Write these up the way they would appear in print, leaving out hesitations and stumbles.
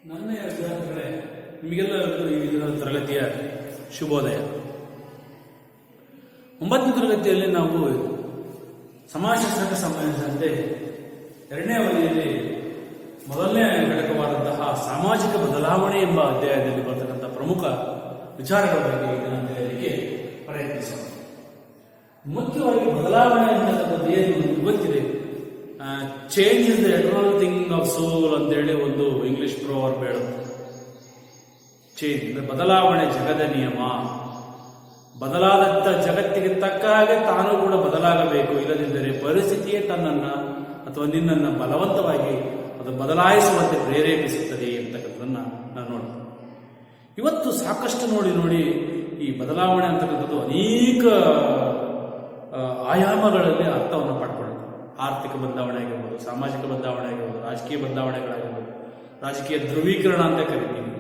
ನನ್ನ ವಿದ್ಯಾರ್ಥಿಗಳೇ, ನಿಮಗೆಲ್ಲರಿಗೂ ಈ ದಿನದ ತರಗತಿಯ ಶುಭೋದಯ. 9ನೇ ತರಗತಿಯಲ್ಲಿ ನಾವು ಸಮಾಜಶಾಸ್ತ್ರಕ್ಕೆ ಸಂಬಂಧಿಸಿದಂತೆ 2ನೇ ಅವಧಿಯಲ್ಲಿ ಮೊದಲನೇ ಘಟಕವಾದಂತಹ ಸಾಮಾಜಿಕ ಬದಲಾವಣೆ ಎಂಬ ಅಧ್ಯಾಯದಲ್ಲಿ ಬರ್ತಕ್ಕಂಥ ಪ್ರಮುಖ ವಿಚಾರಗಳ ಬಗ್ಗೆ ಇದನ್ನು ತಿಳಿಯಲಿಕ್ಕೆ ಪ್ರಯತ್ನಿಸೋಣ. ಮುಖ್ಯವಾಗಿ ಬದಲಾವಣೆ ಅಂತಕ್ಕಂಥದ್ದು ಏನು ಗೊತ್ತಿದೆ. Change is the eternal thing of soul ಅಂತೇಳಿ ಒಂದು ಇಂಗ್ಲಿಷ್ ಪ್ರೋವರ್ಬ್ ಹೇಳುತ್ತೆ. ಚೇಂಜ್ ಅಂದ್ರೆ ಬದಲಾವಣೆ ಜಗದ ನಿಯಮ. ಬದಲಾದಂಥ ಜಗತ್ತಿಗೆ ತಕ್ಕ ಹಾಗೆ ತಾನು ಕೂಡ ಬದಲಾಗಬೇಕು. ಇಲ್ಲದಿದ್ದರೆ ಪರಿಸ್ಥಿತಿಯೇ ತನ್ನನ್ನು ಅಥವಾ ನಿನ್ನನ್ನು ಬಲವಂತವಾಗಿ ಅದು ಬದಲಾಯಿಸುವಂತೆ ಪ್ರೇರೇಪಿಸುತ್ತದೆ ಅಂತಕ್ಕಂಥದ್ದನ್ನು ನಾನು ನೋಡ್ತೀನಿ. ಇವತ್ತು ಸಾಕಷ್ಟು ನೋಡಿ ಈ ಬದಲಾವಣೆ ಅಂತಕ್ಕಂಥದ್ದು ಅನೇಕ ಆಯಾಮಗಳಲ್ಲಿ ಅರ್ಥವನ್ನು ಪಡ್ಕೊಳ್ಳುತ್ತೆ. ಆರ್ಥಿಕ ಬದಲಾವಣೆ ಆಗಿರ್ಬೋದು, ಸಾಮಾಜಿಕ ಬದಲಾವಣೆ ಆಗಿರ್ಬೋದು, ರಾಜಕೀಯ ಬದಲಾವಣೆಗಳಾಗಿರ್ಬೋದು, ರಾಜಕೀಯ ಧ್ರುವೀಕರಣ ಅಂತ ಕರಿತೀವಿ,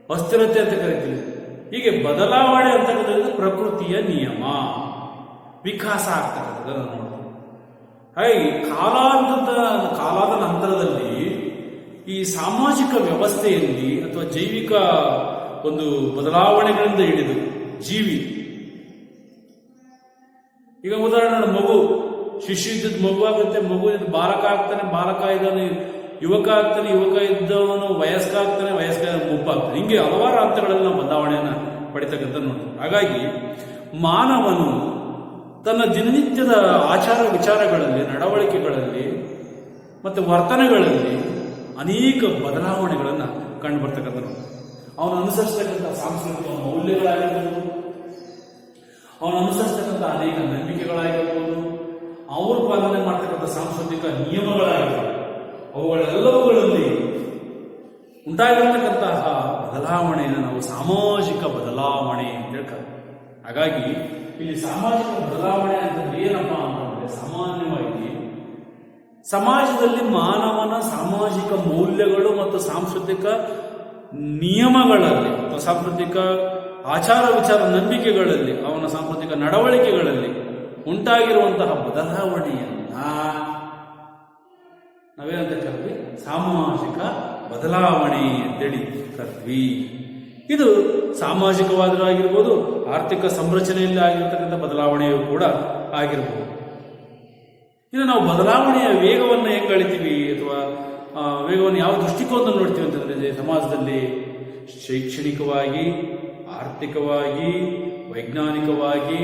ಅಸ್ಥಿರತೆ ಅಂತ ಕರಿತೀವಿ. ಹೀಗೆ ಬದಲಾವಣೆ ಅಂತಕ್ಕಂಥದ್ದು ಪ್ರಕೃತಿಯ ನಿಯಮ, ವಿಕಾಸ ಆಗ್ತಕ್ಕಂಥದ್ದನ್ನು ನೋಡ್ತೀವಿ. ಹಾಗೆ ಕಾಲದ ನಂತರದಲ್ಲಿ ಈ ಸಾಮಾಜಿಕ ವ್ಯವಸ್ಥೆಯಲ್ಲಿ ಅಥವಾ ಜೈವಿಕ ಒಂದು ಬದಲಾವಣೆಗಳಿಂದ ಹಿಡಿದು ಜೀವಿ, ಈಗ ಉದಾಹರಣೆ ಮಗು, ಶಿಶು ಇದ್ದದ್ದು ಮಗು ಆಗುತ್ತೆ, ಮಗು ಇದ್ದು ಬಾಲಕ ಆಗ್ತಾನೆ, ಬಾಲಕ ಇದ್ದವನು ಯುವಕ ಆಗ್ತಾನೆ, ಯುವಕ ಇದ್ದವನು ವಯಸ್ಕ ಆಗ್ತಾನೆ, ವಯಸ್ಕ ಮುಪ್ಪಾಗ್ತಾನೆ. ಹಿಂಗೆ ಹಲವಾರು ಹಂತಗಳಲ್ಲಿ ನಾವು ಬದಲಾವಣೆಯನ್ನು ಪಡಿತಕ್ಕಂಥ ನೋಡ್ತೀವಿ. ಹಾಗಾಗಿ ಮಾನವನು ತನ್ನ ದಿನನಿತ್ಯದ ಆಚಾರ ವಿಚಾರಗಳಲ್ಲಿ, ನಡವಳಿಕೆಗಳಲ್ಲಿ ಮತ್ತು ವರ್ತನೆಗಳಲ್ಲಿ ಅನೇಕ ಬದಲಾವಣೆಗಳನ್ನು ಕಂಡು ಬರ್ತಕ್ಕಂಥ ನೋಡ್ತೀವಿ. ಅವನು ಅನುಸರಿಸ್ತಕ್ಕಂಥ ಸಾಂಸ್ಕೃತಿಕ ಮೌಲ್ಯಗಳಾಗಿರ್ಬೋದು, ಅವನು ಅನುಸರಿಸ್ತಕ್ಕಂಥ ಅನೇಕ ನಂಬಿಕೆಗಳಾಗಿರ್ಬೋದು, ಅವರು ಪಾಲನೆ ಮಾಡ್ತಕ್ಕಂಥ ಸಾಂಸ್ಕೃತಿಕ ನಿಯಮಗಳಾಗಿರ್ಬೋದು, ಅವುಗಳೆಲ್ಲವುಗಳಲ್ಲಿ ಉಂಟಾಗಿರತಕ್ಕಂತಹ ಬದಲಾವಣೆಯನ್ನು ನಾವು ಸಾಮಾಜಿಕ ಬದಲಾವಣೆ ಅಂತ ಹೇಳ್ತಾರೆ. ಹಾಗಾಗಿ ಇಲ್ಲಿ ಸಾಮಾಜಿಕ ಬದಲಾವಣೆ ಅಂತಂದ್ರೆ ಏನಪ್ಪಾ ಅಂತಂದ್ರೆ, ಸಾಮಾನ್ಯವಾಗಿ ಸಮಾಜದಲ್ಲಿ ಮಾನವನ ಸಾಮಾಜಿಕ ಮೌಲ್ಯಗಳು ಮತ್ತು ಸಾಂಸ್ಕೃತಿಕ ನಿಯಮಗಳಲ್ಲಿ ಅಥವಾ ಸಾಂಸ್ಕೃತಿಕ ಆಚಾರ ವಿಚಾರ ನಂಬಿಕೆಗಳಲ್ಲಿ, ಅವನ ಸಾಂಸ್ಕೃತಿಕ ನಡವಳಿಕೆಗಳಲ್ಲಿ ಉಂಟಾಗಿರುವಂತಹ ಬದಲಾವಣೆಯನ್ನ ನಾವೇನಂತ ಕರ್ತೀವಿ, ಸಾಮಾಜಿಕ ಬದಲಾವಣೆ ಅಂತೇಳಿ ಕರ್ತೀವಿ. ಇದು ಸಾಮಾಜಿಕವಾದರೂ ಆಗಿರ್ಬೋದು, ಆರ್ಥಿಕ ಸಂರಚನೆಯಲ್ಲಿ ಆಗಿರ್ತಕ್ಕಂಥ ಬದಲಾವಣೆಯೂ ಕೂಡ ಆಗಿರ್ಬೋದು. ಇನ್ನು ನಾವು ಬದಲಾವಣೆಯ ವೇಗವನ್ನು ಹೆಂಗೆ ಅಳಿತೀವಿ ಅಥವಾ ವೇಗವನ್ನು ಯಾವ ದೃಷ್ಟಿಕೋನದಲ್ಲಿ ನೋಡ್ತೀವಿ ಅಂತಂದ್ರೆ, ಸಮಾಜದಲ್ಲಿ ಶೈಕ್ಷಣಿಕವಾಗಿ, ಆರ್ಥಿಕವಾಗಿ, ವೈಜ್ಞಾನಿಕವಾಗಿ,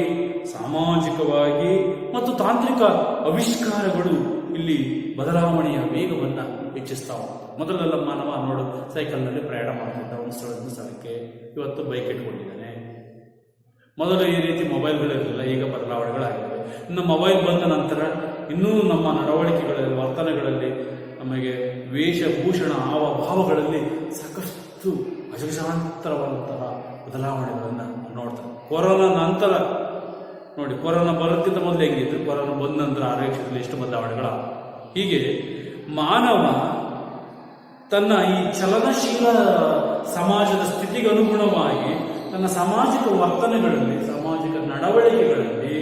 ಸಾಮಾಜಿಕವಾಗಿ ಮತ್ತು ತಾಂತ್ರಿಕ ಆವಿಷ್ಕಾರಗಳು ಇಲ್ಲಿ ಬದಲಾವಣೆಯ ವೇಗವನ್ನು ಹೆಚ್ಚಿಸ್ತಾವೆ. ಮೊದಲೆಲ್ಲ ಮಾನವ ನೋಡು ಸೈಕಲ್ನಲ್ಲಿ ಪ್ರಯಾಣ ಮಾಡ್ತಿದ್ದ ಒಂದು ಸ್ಥಳದಿಂದ ಸ್ಥಳಕ್ಕೆ, ಇವತ್ತು ಬೈಕ್ ಇಟ್ಕೊಂಡಿದ್ದಾನೆ. ಮೊದಲು ಈ ರೀತಿ ಮೊಬೈಲ್ಗಳಿರಲಿಲ್ಲ, ಈಗ ಬದಲಾವಣೆಗಳಾಗಿವೆ. ಇನ್ನು ಮೊಬೈಲ್ ಬಂದ ನಂತರ ಇನ್ನೂ ನಮ್ಮ ನಡವಳಿಕೆಗಳಲ್ಲಿ, ವರ್ತನೆಗಳಲ್ಲಿ, ನಮಗೆ ವೇಷಭೂಷಣ ಹಾವಭಾವಗಳಲ್ಲಿ ಸಾಕಷ್ಟು ಅಜಗಜಾಂತರವಾದಂತಹ ಬದಲಾವಣೆಗಳನ್ನು ನೋಡ್ತಾರೆ. ಕೊರೋನಾ ನಂತರ ನೋಡಿ, ಕೊರೋನಾ ಬರೋದಕ್ಕಿಂತ ಮೊದಲು ಹೆಂಗಿತ್ತು, ಕೊರೋನಾ ಬಂದ ನಂತರ ಆರೋಗ್ಯದಲ್ಲಿ ಎಷ್ಟು ಬದಲಾವಣೆಗಳ. ಹೀಗೆ ಮಾನವ ತನ್ನ ಈ ಚಲನಶೀಲ ಸಮಾಜದ ಸ್ಥಿತಿಗೆ ಅನುಗುಣವಾಗಿ ತನ್ನ ಸಾಮಾಜಿಕ ವರ್ತನೆಗಳಲ್ಲಿ, ಸಾಮಾಜಿಕ ನಡವಳಿಕೆಗಳಲ್ಲಿ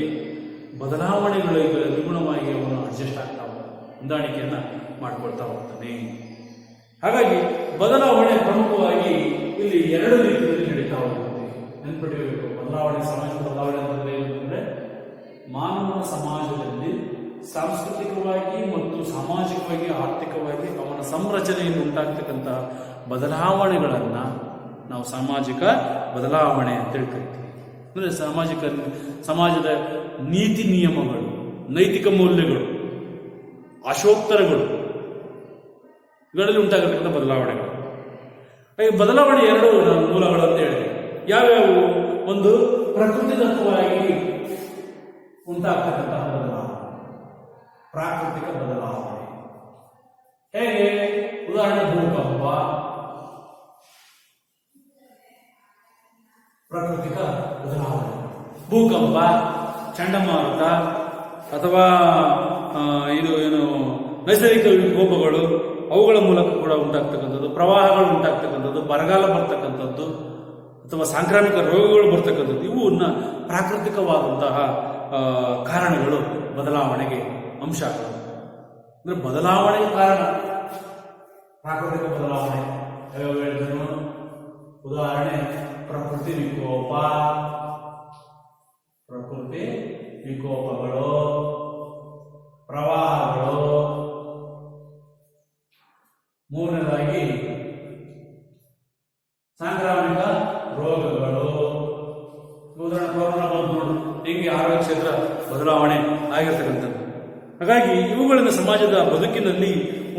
ಬದಲಾವಣೆಗಳಿಗೆ ಅನುಗುಣವಾಗಿ ಅವನು ಅಡ್ಜಸ್ಟ್ ಆಗ್ತಾ ಹೋಗ್ತಾನೆ, ಹೊಂದಾಣಿಕೆಯನ್ನ ಮಾಡ್ಕೊಳ್ತಾ ಹೋಗ್ತಾನೆ. ಹಾಗಾಗಿ ಬದಲಾವಣೆ ಪ್ರಮುಖವಾಗಿ ಇಲ್ಲಿ 2 ರೀತಿಯಲ್ಲಿ ನಡೀತಾ ಹೋಗುತ್ತೆ. ನೆನ್ಪಿಡಬೇಕು, ಬದಲಾವಣೆ, ಸಾಮಾಜಿಕ ಬದಲಾವಣೆ ಅಂತಂದ್ರೆ ಮಾನವನ ಸಮಾಜದಲ್ಲಿ ಸಾಂಸ್ಕೃತಿಕವಾಗಿ ಮತ್ತು ಸಾಮಾಜಿಕವಾಗಿ, ಆರ್ಥಿಕವಾಗಿ ಅವನ ಸಂರಚನೆಯಲ್ಲಿ ಉಂಟಾಗ್ತಕ್ಕಂಥ ಬದಲಾವಣೆಗಳನ್ನ ನಾವು ಸಾಮಾಜಿಕ ಬದಲಾವಣೆ ಅಂತ ಕರಿತೀವಿ. ಅಂದ್ರೆ ಸಮಾಜದ ನೀತಿ ನಿಯಮಗಳು, ನೈತಿಕ ಮೌಲ್ಯಗಳು, ಆಶೋತ್ತರಗಳು, ಇವುಗಳಲ್ಲಿ ಉಂಟಾಗತಕ್ಕಂಥ ಬದಲಾವಣೆಗಳು. ಹಾಗೆ ಬದಲಾವಣೆ 2 ಮೂಲಗಳು ಅಂತ ಹೇಳಿದೆ. ಯಾವ್ಯಾವು? ಒಂದು ಪ್ರಕೃತಿದತ್ತವಾಗಿ ಉಂಟಾಗ್ತಕ್ಕಂತಹ ಬದಲಾವಣೆ, ಪ್ರಾಕೃತಿಕ ಬದಲಾವಣೆ. ಹೇಗೆ? ಉದಾಹರಣೆ ಭೂಕಂಪ, ಪ್ರಾಕೃತಿಕ ಬದಲಾವಣೆ. ಭೂಕಂಪ, ಚಂಡಮಾರುತ ಅಥವಾ ನೈಸರ್ಗಿಕ ವಿಕೋಪಗಳು, ಅವುಗಳ ಮೂಲಕ ಕೂಡ ಉಂಟಾಗ್ತಕ್ಕಂಥದ್ದು, ಪ್ರವಾಹಗಳು ಉಂಟಾಗ್ತಕ್ಕಂಥದ್ದು, ಬರಗಾಲ ಬರ್ತಕ್ಕಂಥದ್ದು ಅಥವಾ ಸಾಂಕ್ರಾಮಿಕ ರೋಗಗಳು ಬರ್ತಕ್ಕಂಥದ್ದು, ಇವನ್ನ ಪ್ರಾಕೃತಿಕವಾದಂತಹ ಕಾರಣಗಳು ಬದಲಾವಣೆಗೆ ಅಂಶಗಳು. ಅಂದ್ರೆ ಬದಲಾವಣೆಗೆ ಕಾರಣ ಪ್ರಾಕೃತಿಕ ಬದಲಾವಣೆ. ಯಾವ್ಯಾವ ಹೇಳಿದನು? ಉದಾಹರಣೆ ಪ್ರಕೃತಿ ವಿಕೋಪ, ಪ್ರಕೃತಿ ವಿಕೋಪಗಳು, ಪ್ರವಾಹಗಳು, ಮೂರನೇದಾಗಿ ಸಾಂಕ್ರಾಮಿಕ ರೋಗಗಳು. ಉದಾಹರಣೆ ಕೊರೋನಾ ಬಂದು ನೋಡು ಹೀಗೆ ಆರೋಗ್ಯ ಕ್ಷೇತ್ರ ಬದಲಾವಣೆ ಆಗಿರ್ತಕ್ಕಂಥದ್ದು. ಹಾಗಾಗಿ ಇವುಗಳಿಂದ ಸಮಾಜದ ಬದುಕಿನಲ್ಲಿ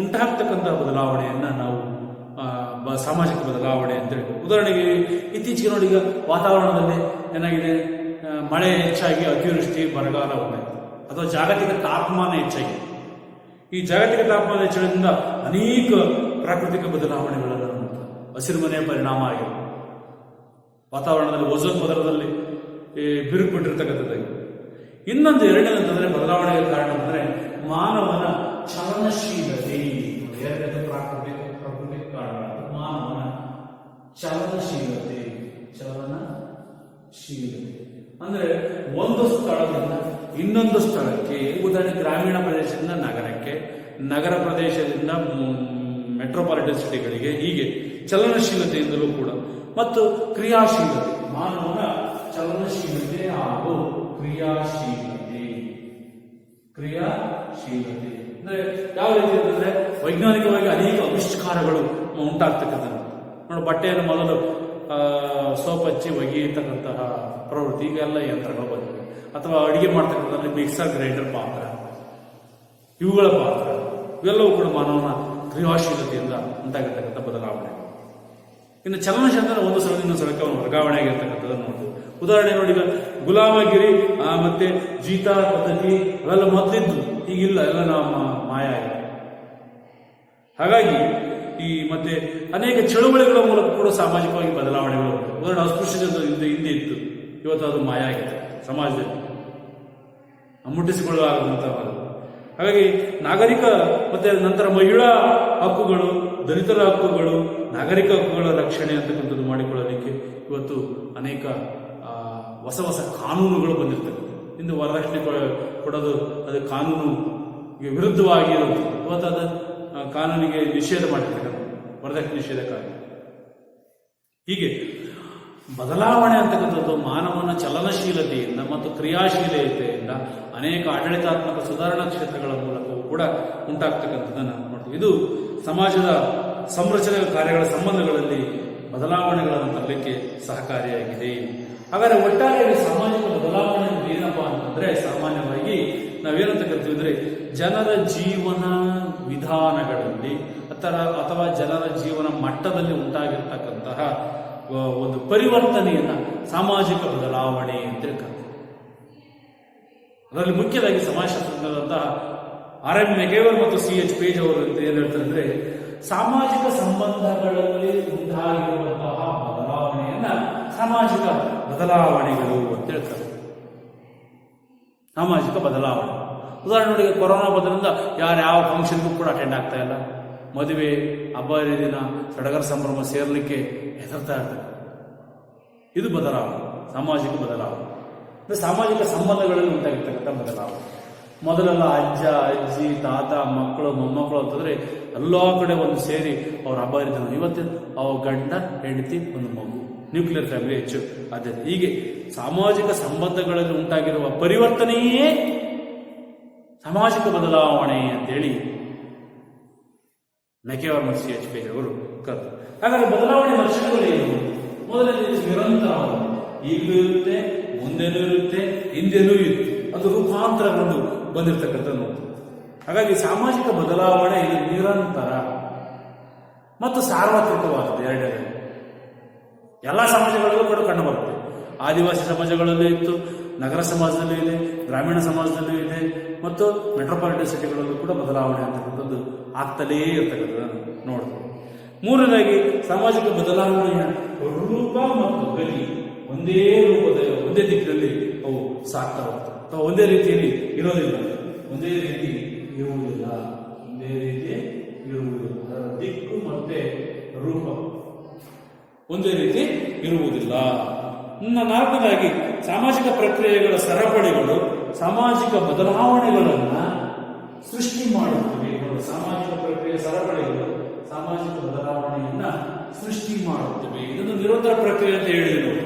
ಉಂಟಾಗ್ತಕ್ಕಂಥ ಬದಲಾವಣೆಯನ್ನ ನಾವು ಸಾಮಾಜಿಕ ಬದಲಾವಣೆ ಅಂತ ಹೇಳ್ಬೋದು. ಉದಾಹರಣೆಗೆ ಇತ್ತೀಚೆಗೆ ನೋಡಿ, ಈಗ ವಾತಾವರಣದಲ್ಲಿ ಏನಾಗಿದೆ, ಮಳೆ ಹೆಚ್ಚಾಗಿ ಅತಿವೃಷ್ಟಿ ಬರಗಾಲ ಉಂಟಾಯಿತು, ಅಥವಾ ಜಾಗತಿಕ ತಾಪಮಾನ ಹೆಚ್ಚಾಗಿದೆ. ಈ ಜಾಗತಿಕ ತಾಪಮಾನ ಹೆಚ್ಚಳದಿಂದ ಅನೇಕ ಪ್ರಾಕೃತಿಕ ಬದಲಾವಣೆಗಳನ್ನು ನೋಡ್ತಾರೆ. ಹಸಿರುಮನೆಯ ಪರಿಣಾಮ ಆಗಿದೆ. ವಾತಾವರಣದಲ್ಲಿ ಓಝೋನ್ ಪದರದಲ್ಲಿ ಬಿರುಕು ಬಿಟ್ಟಿರ್ತಕ್ಕಂಥದ್ದು. ಇನ್ನೊಂದು ಎರಡನೇದಂತಂದ್ರೆ ಬದಲಾವಣೆಗೆ ಕಾರಣ ಅಂದ್ರೆ ಮಾನವನ ಚಲನಶೀಲತೆ. ಎರಡನೇದು ಪ್ರಾಕೃತಿಕ ಕಾರಣ ಮಾನವನ ಚಲನಶೀಲತೆ. ಅಂದ್ರೆ ಒಂದು ಸ್ಥಳದಿಂದ ಇನ್ನೊಂದು ಸ್ಥಳಕ್ಕೆ, ಉದಾಹರಣೆ ಗ್ರಾಮೀಣ ಪ್ರದೇಶದಿಂದ ನಗರಕ್ಕೆ, ನಗರ ಪ್ರದೇಶದಿಂದ ಮೆಟ್ರೋಪಾಲಿಟನ್ ಸಿಟಿಗಳಿಗೆ, ಹೀಗೆ ಚಲನಶೀಲತೆಯಿಂದಲೂ ಕೂಡ. ಮತ್ತು ಕ್ರಿಯಾಶೀಲತೆ, ಮಾನವನ ಚಲನಶೀಲತೆ ಹಾಗೂ ಕ್ರಿಯಾಶೀಲತೆ ಅಂದ್ರೆ ಯಾವ ರೀತಿ ಅಂತಂದ್ರೆ ವೈಜ್ಞಾನಿಕವಾಗಿ ಅನೇಕ ಆವಿಷ್ಕಾರಗಳು ಉಂಟಾಗ್ತಕ್ಕಂಥದ್ದು. ನೋಡಿ, ಬಟ್ಟೆಯನ್ನು ಮೊದಲು ಸೋಪ್ ಹಚ್ಚಿ ಒಗೆಯತಕ್ಕಂತಹ ಪ್ರವೃತ್ತಿ, ಈಗೆಲ್ಲ ಯಂತ್ರಗಳು ಬಂದಿವೆ. ಅಥವಾ ಅಡಿಗೆ ಮಾಡ್ತಕ್ಕಂಥದ್ರಲ್ಲಿ ಮಿಕ್ಸರ್ ಗ್ರೈಂಡರ್ ಪಾತ್ರ, ಇವುಗಳ ಪಾತ್ರ, ಇವೆಲ್ಲವೂ ಕೂಡ ಮಾನವನ ಕ್ರಿಯಾಶೀಲತೆಯಿಂದ ಉಂಟಾಗಿರ್ತಕ್ಕಂಥ ಬದಲಾವಣೆ. ಇನ್ನು ಚಲನಶೀಲತೆ ಒಂದು ಸ್ಥಳದಿಂದ ಇನ್ನೊಂದು ಸ್ಥಳಕ್ಕೆ ಅವನು ವರ್ಗಾವಣೆ ಆಗಿರ್ತಕ್ಕಂಥದ್ದನ್ನು ನೋಡ್ತೀವಿ. ಉದಾಹರಣೆ ನೋಡಿ, ಈಗ ಗುಲಾಮಗಿರಿ ಮತ್ತೆ ಜೀತಾ ಪದ್ಧತಿ ಅವೆಲ್ಲ ಮೊದಲಿದ್ದು, ಈಗಿಲ್ಲ, ಎಲ್ಲ ನಮ್ಮ ಮಾಯ ಆಗಿದೆ. ಹಾಗಾಗಿ ಈ ಮತ್ತೆ ಅನೇಕ ಚಳುವಳಿಗಳ ಮೂಲಕ ಕೂಡ ಸಾಮಾಜಿಕವಾಗಿ ಬದಲಾವಣೆಗಳು. ಉದಾಹರಣೆ ಅಸ್ಪೃಶ್ಯತೆ ಹಿಂದೆ ಇತ್ತು, ಇವತ್ತು ಅದು ಮಾಯ ಆಗಿದೆ ಸಮಾಜದಲ್ಲಿ, ಮುಟ್ಟಿಸಿಕೊಳ್ಳಲಾಗದಂತಹ. ಹಾಗಾಗಿ ನಾಗರಿಕ ಮತ್ತೆ ನಂತರ ಮಹಿಳಾ ಹಕ್ಕುಗಳು, ದಲಿತರ ಹಕ್ಕುಗಳು, ನಾಗರಿಕ ಹಕ್ಕುಗಳ ರಕ್ಷಣೆ ಅಂತಕ್ಕಂಥದ್ದು ಮಾಡಿಕೊಳ್ಳಲಿಕ್ಕೆ ಇವತ್ತು ಅನೇಕ ಹೊಸ ಹೊಸ ಕಾನೂನುಗಳು ಬಂದಿರ್ತವೆ. ಇಂದು ವರದಕ್ಷಿಣೆ ಕೊಡೋದು ಅದು ಕಾನೂನಿಗೆ ವಿರುದ್ಧವಾಗಿ ಇರುತ್ತೆ. ಇವತ್ತು ಅದು ಕಾನೂನಿಗೆ ನಿಷೇಧ ಮಾಡಿರ್ತಕ್ಕಂಥ ವರದಕ್ಷಿಣೆ ನಿಷೇಧ ಕಾಯ್ದೆ. ಹೀಗೆ ಬದಲಾವಣೆ ಅಂತಕ್ಕಂಥದ್ದು ಮಾನವನ ಚಲನಶೀಲತೆಯಿಂದ ಮತ್ತು ಕ್ರಿಯಾಶೀಲತೆಯಿಂದ ಅನೇಕ ಆಡಳಿತಾತ್ಮಕ ಸುಧಾರಣಾ ಕ್ಷೇತ್ರಗಳ ಮೂಲಕವೂ ಕೂಡ ಉಂಟಾಗ್ತಕ್ಕಂಥದ್ದನ್ನು ನೋಡ್ತೀವಿ. ಇದು ಸಮಾಜದ ಸಂರಚನೆ ಕಾರ್ಯಗಳ ಸಂಬಂಧಗಳಲ್ಲಿ ಬದಲಾವಣೆಗಳನ್ನು ತರಲಿಕ್ಕೆ ಸಹಕಾರಿಯಾಗಿದೆ. ಹಾಗಾದರೆ ಒಟ್ಟಾರೆ ಸಾಮಾಜಿಕ ಬದಲಾವಣೆ ಏನಪ್ಪಾ ಅಂತಂದ್ರೆ, ಸಾಮಾನ್ಯವಾಗಿ ನಾವೇನಂತ ಕರಿತೀವಿ ಅಂದ್ರೆ ಜನರ ಜೀವನ ವಿಧಾನಗಳಲ್ಲಿ ಅಥವಾ ಜನರ ಜೀವನ ಮಟ್ಟದಲ್ಲಿ ಉಂಟಾಗಿರ್ತಕ್ಕಂತಹ ಒಂದು ಪರಿವರ್ತನೆಯನ್ನ ಸಾಮಾಜಿಕ ಬದಲಾವಣೆ ಅಂತ ಕರೀತೀವಿ. ಅದರಲ್ಲಿ ಮುಖ್ಯವಾಗಿ ಸಮಾಜಶಾಸ್ತ್ರಜ್ಞರಾದಂತಹ ಆರ್.ಎಂ. ಮೆಗೇವರ್ ಮತ್ತು C.H. ಪೇಜ್ ಅವರು ಏನ್ ಹೇಳ್ತಾರೆ ಅಂದ್ರೆ, ಸಾಮಾಜಿಕ ಸಂಬಂಧಗಳಲ್ಲಿ ಉಂಟಾಗಿರುವಂತಹ ಬದಲಾವಣೆಯನ್ನ ಸಾಮಾಜಿಕ ಬದಲಾವಣೆಗಳು ಅಂತ ಹೇಳ್ತಾರೆ. ಸಾಮಾಜಿಕ ಬದಲಾವಣೆ ಉದಾಹರಣೆ ನೋಡಿ, ಕೊರೋನಾ ಬಂದ್ರಿಂದ ಯಾವ ಫಂಕ್ಷನ್ಗೂ ಕೂಡ ಅಟೆಂಡ್ ಆಗ್ತಾ ಇಲ್ಲ. ಮದುವೆ, ಹಬ್ಬ ಹರಿದಿನ, ಸಡಗರ ಸಂಭ್ರಮ ಸೇರ್ಲಿಕ್ಕೆ ಹೆದರ್ತಾ ಇರ್ತಾರೆ. ಇದು ಬದಲಾವಣೆ, ಸಾಮಾಜಿಕ ಬದಲಾವಣೆ. ಸಾಮಾಜಿಕ ಸಂಬಂಧಗಳಲ್ಲಿ ಉಂಟಾಗಿರ್ತಕ್ಕಂಥ ಬದಲಾವಣೆ. ಮೊದಲೆಲ್ಲ ಅಜ್ಜ, ಅಜ್ಜಿ, ತಾತ, ಮಕ್ಕಳು, ಮೊಮ್ಮಕ್ಕಳು ಅಂತಂದ್ರೆ ಎಲ್ಲಾ ಕಡೆ ಒಂದು ಸೇರಿ ಅವ್ರ ಹಬ್ಬ ಹರಿದಿನ. ಇವತ್ತು ಅವ್ರ ಗಂಡ, ಹೆಂಡತಿ, ಒಂದು ಮಗು, ನ್ಯೂಕ್ಲಿಯರ್ ಫ್ಯಾಮಿಲಿ ಹೆಚ್ಚು ಆದ್ಯತೆ. ಹೀಗೆ ಸಾಮಾಜಿಕ ಸಂಬಂಧಗಳಲ್ಲಿ ಉಂಟಾಗಿರುವ ಪರಿವರ್ತನೆಯೇ ಸಾಮಾಜಿಕ ಬದಲಾವಣೆ ಅಂತೇಳಿ ಮೆಕೇವರ್ ಮತ್ತು C.H. ಪೇಜ್ ಅವರು ಕರೆದರು. ಹಾಗಾದ್ರೆ ಬದಲಾವಣೆ ಲಕ್ಷಣಗಳೇನು? ಮೊದಲನೇ ನಿರಂತರ, ಈಗಲೂ ಇರುತ್ತೆ, ಮುಂದೆನೂ ಇರುತ್ತೆ, ಹಿಂದೆನೂ ಇರುತ್ತೆ, ಅದು ರೂಪಾಂತರಗೊಂಡು ಬಂದಿರತಕ್ಕಂಥದ್ದು. ಹಾಗಾಗಿ ಸಾಮಾಜಿಕ ಬದಲಾವಣೆ ಇದು ನಿರಂತರ ಮತ್ತು ಸಾರ್ವತ್ರಿಕವಾದದ್ದು. ಎರಡನೇ ಎಲ್ಲ ಸಮಾಜಗಳಲ್ಲೂ ಕೂಡ ಕಂಡು ಬರುತ್ತೆ. ಆದಿವಾಸಿ ಸಮಾಜಗಳಲ್ಲೂ ಇತ್ತು, ನಗರ ಸಮಾಜದಲ್ಲೂ ಇದೆ, ಗ್ರಾಮೀಣ ಸಮಾಜದಲ್ಲೂ ಇದೆ, ಮತ್ತು ಮೆಟ್ರೋಪಾಲಿಟನ್ ಸಿಟಿಗಳಲ್ಲೂ ಕೂಡ ಬದಲಾವಣೆ ಅಂತಕ್ಕಂಥದ್ದು ಆಗ್ತಲೇ ಇರ್ತಕ್ಕಂಥದ್ದನ್ನು ನೋಡ್ತೀವಿ. ಮೂರನೇದಾಗಿ ಸಾಮಾಜಿಕ ಬದಲಾವಣೆಯ ರೂಪ ಮತ್ತು ಗತಿ ಒಂದೇ ದಿಕ್ಕಿನಲ್ಲಿ ಅವು ಸಾಕ್ತಾ ಹೋಗ್ತವೆ. ಅಥವಾ ಒಂದೇ ರೀತಿಯಲ್ಲಿ ಇರೋದಿಲ್ಲ, ಒಂದೇ ರೀತಿ ಇರುವುದಿಲ್ಲ. ದಿಕ್ಕು ಮತ್ತೆ ರೂಪ ಒಂದೇ ರೀತಿ ಇರುವುದಿಲ್ಲ. ನಾಲ್ಕನೇದಾಗಿ ಸಾಮಾಜಿಕ ಪ್ರಕ್ರಿಯೆಗಳ ಸರಪಳಿಗಳು ಸಾಮಾಜಿಕ ಬದಲಾವಣೆಗಳನ್ನ ಸೃಷ್ಟಿ ಮಾಡುತ್ತವೆ. ಸಾಮಾಜಿಕ ಪ್ರಕ್ರಿಯೆ ಸರಪಳಿಗಳು ಸಾಮಾಜಿಕ ಬದಲಾವಣೆಯನ್ನ ಮಾಡ್ತೀವಿ. ಇದೊಂದು ನಿರಂತರ ಪ್ರಕ್ರಿಯೆ ಅಂತ ಹೇಳಿದ್ವಿ ನಾವು.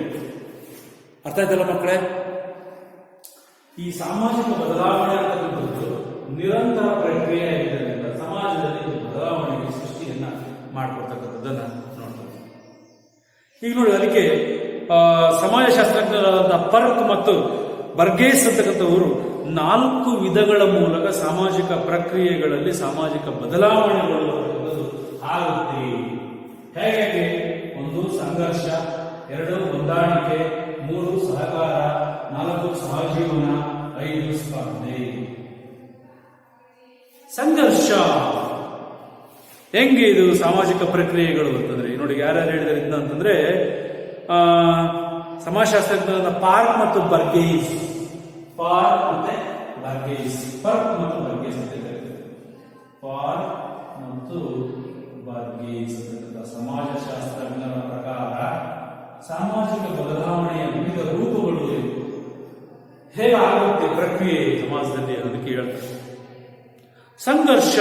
ಅರ್ಥ ಆಯ್ತಲ್ಲ ಮಕ್ಕಳೇ? ಈ ಸಾಮಾಜಿಕ ಬದಲಾವಣೆ ಅಂತಕ್ಕಂಥದ್ದು ನಿರಂತರ ಪ್ರಕ್ರಿಯೆ ಆಗಿದ್ದರಿಂದ ಸಮಾಜದಲ್ಲಿ ಬದಲಾವಣೆಗೆ ಸೃಷ್ಟಿಯನ್ನ ಮಾಡಿಕೊಡ್ತಕ್ಕಂಥದ್ದನ್ನ ನೋಡ್ತೀವಿ. ಈಗ ನೋಡಿ, ಅದಕ್ಕೆ ಸಮಾಜಶಾಸ್ತ್ರಜ್ಞರಾದಂತಹ ಪರ್ಕ್ ಮತ್ತು ಬರ್ಗೇಸ್ ಅಂತಕ್ಕಂಥವರು 4 ವಿಧಗಳ ಮೂಲಕ ಸಾಮಾಜಿಕ ಪ್ರಕ್ರಿಯೆಗಳಲ್ಲಿ ಸಾಮಾಜಿಕ ಬದಲಾವಣೆಗಳು ಆಗುತ್ತೆ. ಹೇಗೆ? 1 ಸಂಘರ್ಷ, 2 ಹೊಂದಾಣಿಕೆ, 3 ಸಹಕಾರ, 4 ಸಹಜೀವನ, 5 ಸ್ಪರ್ಧೆ. ಸಂಘರ್ಷ ಹೆಂಗೆ ಇದು ಸಾಮಾಜಿಕ ಪ್ರಕ್ರಿಯೆಗಳು ಅಂತಂದ್ರೆ ನೋಡಿ, ಯಾರ್ಯಾರು ಹೇಳಿದಾರೆ ಇದನ್ನ ಅಂತಂದ್ರೆ ಸಮಾಜಶಾಸ್ತ್ರಜ್ಞರಾದ ಪಾರ್ಕ್ ಮತ್ತು ಬರ್ಗೇಸ್. ಪಾರ್ಕ್ ಮತ್ತೆ ಬರ್ಗೇಸ್ ಅಂತ ಹೇಳ್ತಾರೆ. ಪಾರ್ಕ್ ಮತ್ತು ಬರ್ಗೇಸ್ ಸಮಾಜಶಾಸ್ತ್ರಜ್ಞರ ಪ್ರಕಾರ ಸಾಮಾಜಿಕ ಬದಲಾವಣೆಯ ವಿವಿಧ ರೂಪಗಳು ಹೇಗಾಗುತ್ತೆ ಪ್ರಕ್ರಿಯೆ ಸಮಾಜದಲ್ಲಿ ಅನ್ನೋದಕ್ಕೆ ಹೇಳ್ತಾರೆ. ಸಂಘರ್ಷ,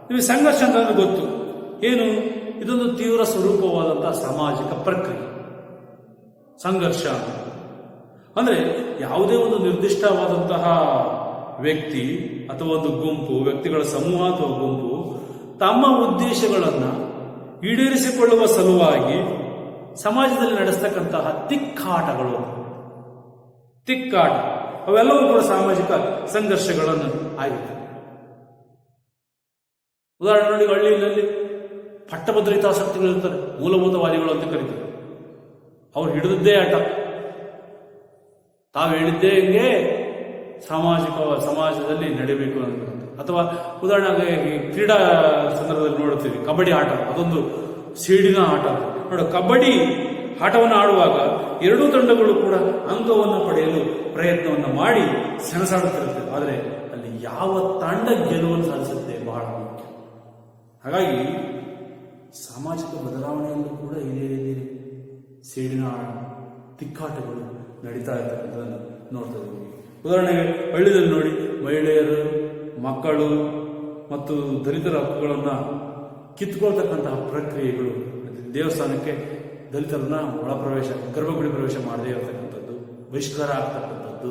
ನಿಮಗೆ ಸಂಘರ್ಷ ಅಂತ ಗೊತ್ತು ಏನು? ಇದೊಂದು ತೀವ್ರ ಸ್ವರೂಪವಾದಂತಹ ಸಾಮಾಜಿಕ ಪ್ರಕ್ರಿಯೆ. ಸಂಘರ್ಷ ಅಂದ್ರೆ ಯಾವುದೇ ಒಂದು ನಿರ್ದಿಷ್ಟವಾದಂತಹ ವ್ಯಕ್ತಿ ಅಥವಾ ಒಂದು ಗುಂಪು, ವ್ಯಕ್ತಿಗಳ ಸಮೂಹ ಅಥವಾ ಗುಂಪು ತಮ್ಮ ಉದ್ದೇಶಗಳನ್ನು ಈಡೇರಿಸಿಕೊಳ್ಳುವ ಸಲುವಾಗಿ ಸಮಾಜದಲ್ಲಿ ನಡೆಸ್ತಕ್ಕಂತಹ ತಿಕ್ಕಾಟಗಳು, ಅವೆಲ್ಲವೂ ಕೂಡ ಸಾಮಾಜಿಕ ಸಂಘರ್ಷಗಳನ್ನು ಆಗಿರ್ತವೆ. ಉದಾಹರಣೆ ನೋಡಿ, ಹಳ್ಳಿಯಲ್ಲಿ ಪಟ್ಟಭದ್ರಿತಾಸಕ್ತಿಗಳಿರ್ತಾರೆ, ಮೂಲಭೂತವಾದಿಗಳು ಅಂತ ಕರೀತಾರೆ. ಅವ್ರು ಹಿಡಿದದ್ದೇ ಆಟ, ತಾವು ಹೇಳಿದ್ದೇ ಹಿಂಗೆ ಸಮಾಜದಲ್ಲಿ ನಡೀಬೇಕು ಅಂತ. ಅಥವಾ ಉದಾಹರಣೆಗೆ ಕ್ರೀಡಾ ಸಂದರ್ಭದಲ್ಲಿ ನೋಡುತ್ತೀವಿ, ಕಬಡ್ಡಿ ಆಟ, ಅದೊಂದು ಸೀಡಿನ ಆಟ. ನೋಡು, ಕಬಡ್ಡಿ ಆಟವನ್ನು ಆಡುವಾಗ 2 ತಂಡಗಳು ಕೂಡ ಅಂಕವನ್ನು ಪಡೆಯಲು ಪ್ರಯತ್ನವನ್ನು ಮಾಡಿ ಸೆಣಸಾಡುತ್ತಿರುತ್ತೆ. ಆದರೆ ಅಲ್ಲಿ ಯಾವ ತಂಡ ಗೆಲುವನ್ನು ಸಾಧಿಸುತ್ತೆ ಬಹಳ ಮುಖ್ಯ. ಹಾಗಾಗಿ ಸಾಮಾಜಿಕ ಬದಲಾವಣೆಯಲ್ಲೂ ಕೂಡ ಇದೇ ಸೇಡಿನ ತಿಕ್ಕಾಟಗಳು ನಡೀತಾ ಇರ್ತಕ್ಕಂಥದ್ದನ್ನು ನೋಡ್ತಾ ಇದ್ದೀವಿ. ಉದಾಹರಣೆಗೆ ಹಳ್ಳಿಯಲ್ಲಿ ನೋಡಿ, ಮಹಿಳೆಯರು, ಮಕ್ಕಳು ಮತ್ತು ದಲಿತರ ಹಕ್ಕುಗಳನ್ನು ಕಿತ್ಕೊಳ್ತಕ್ಕಂತಹ ಪ್ರಕ್ರಿಯೆಗಳು. ದೇವಸ್ಥಾನಕ್ಕೆ ದಲಿತರನ್ನ ಗರ್ಭಗುಡಿ ಪ್ರವೇಶ ಮಾಡದೇ ಇರತಕ್ಕಂಥದ್ದು, ಬಹಿಷ್ಕಾರ ಆಗ್ತಕ್ಕಂಥದ್ದು,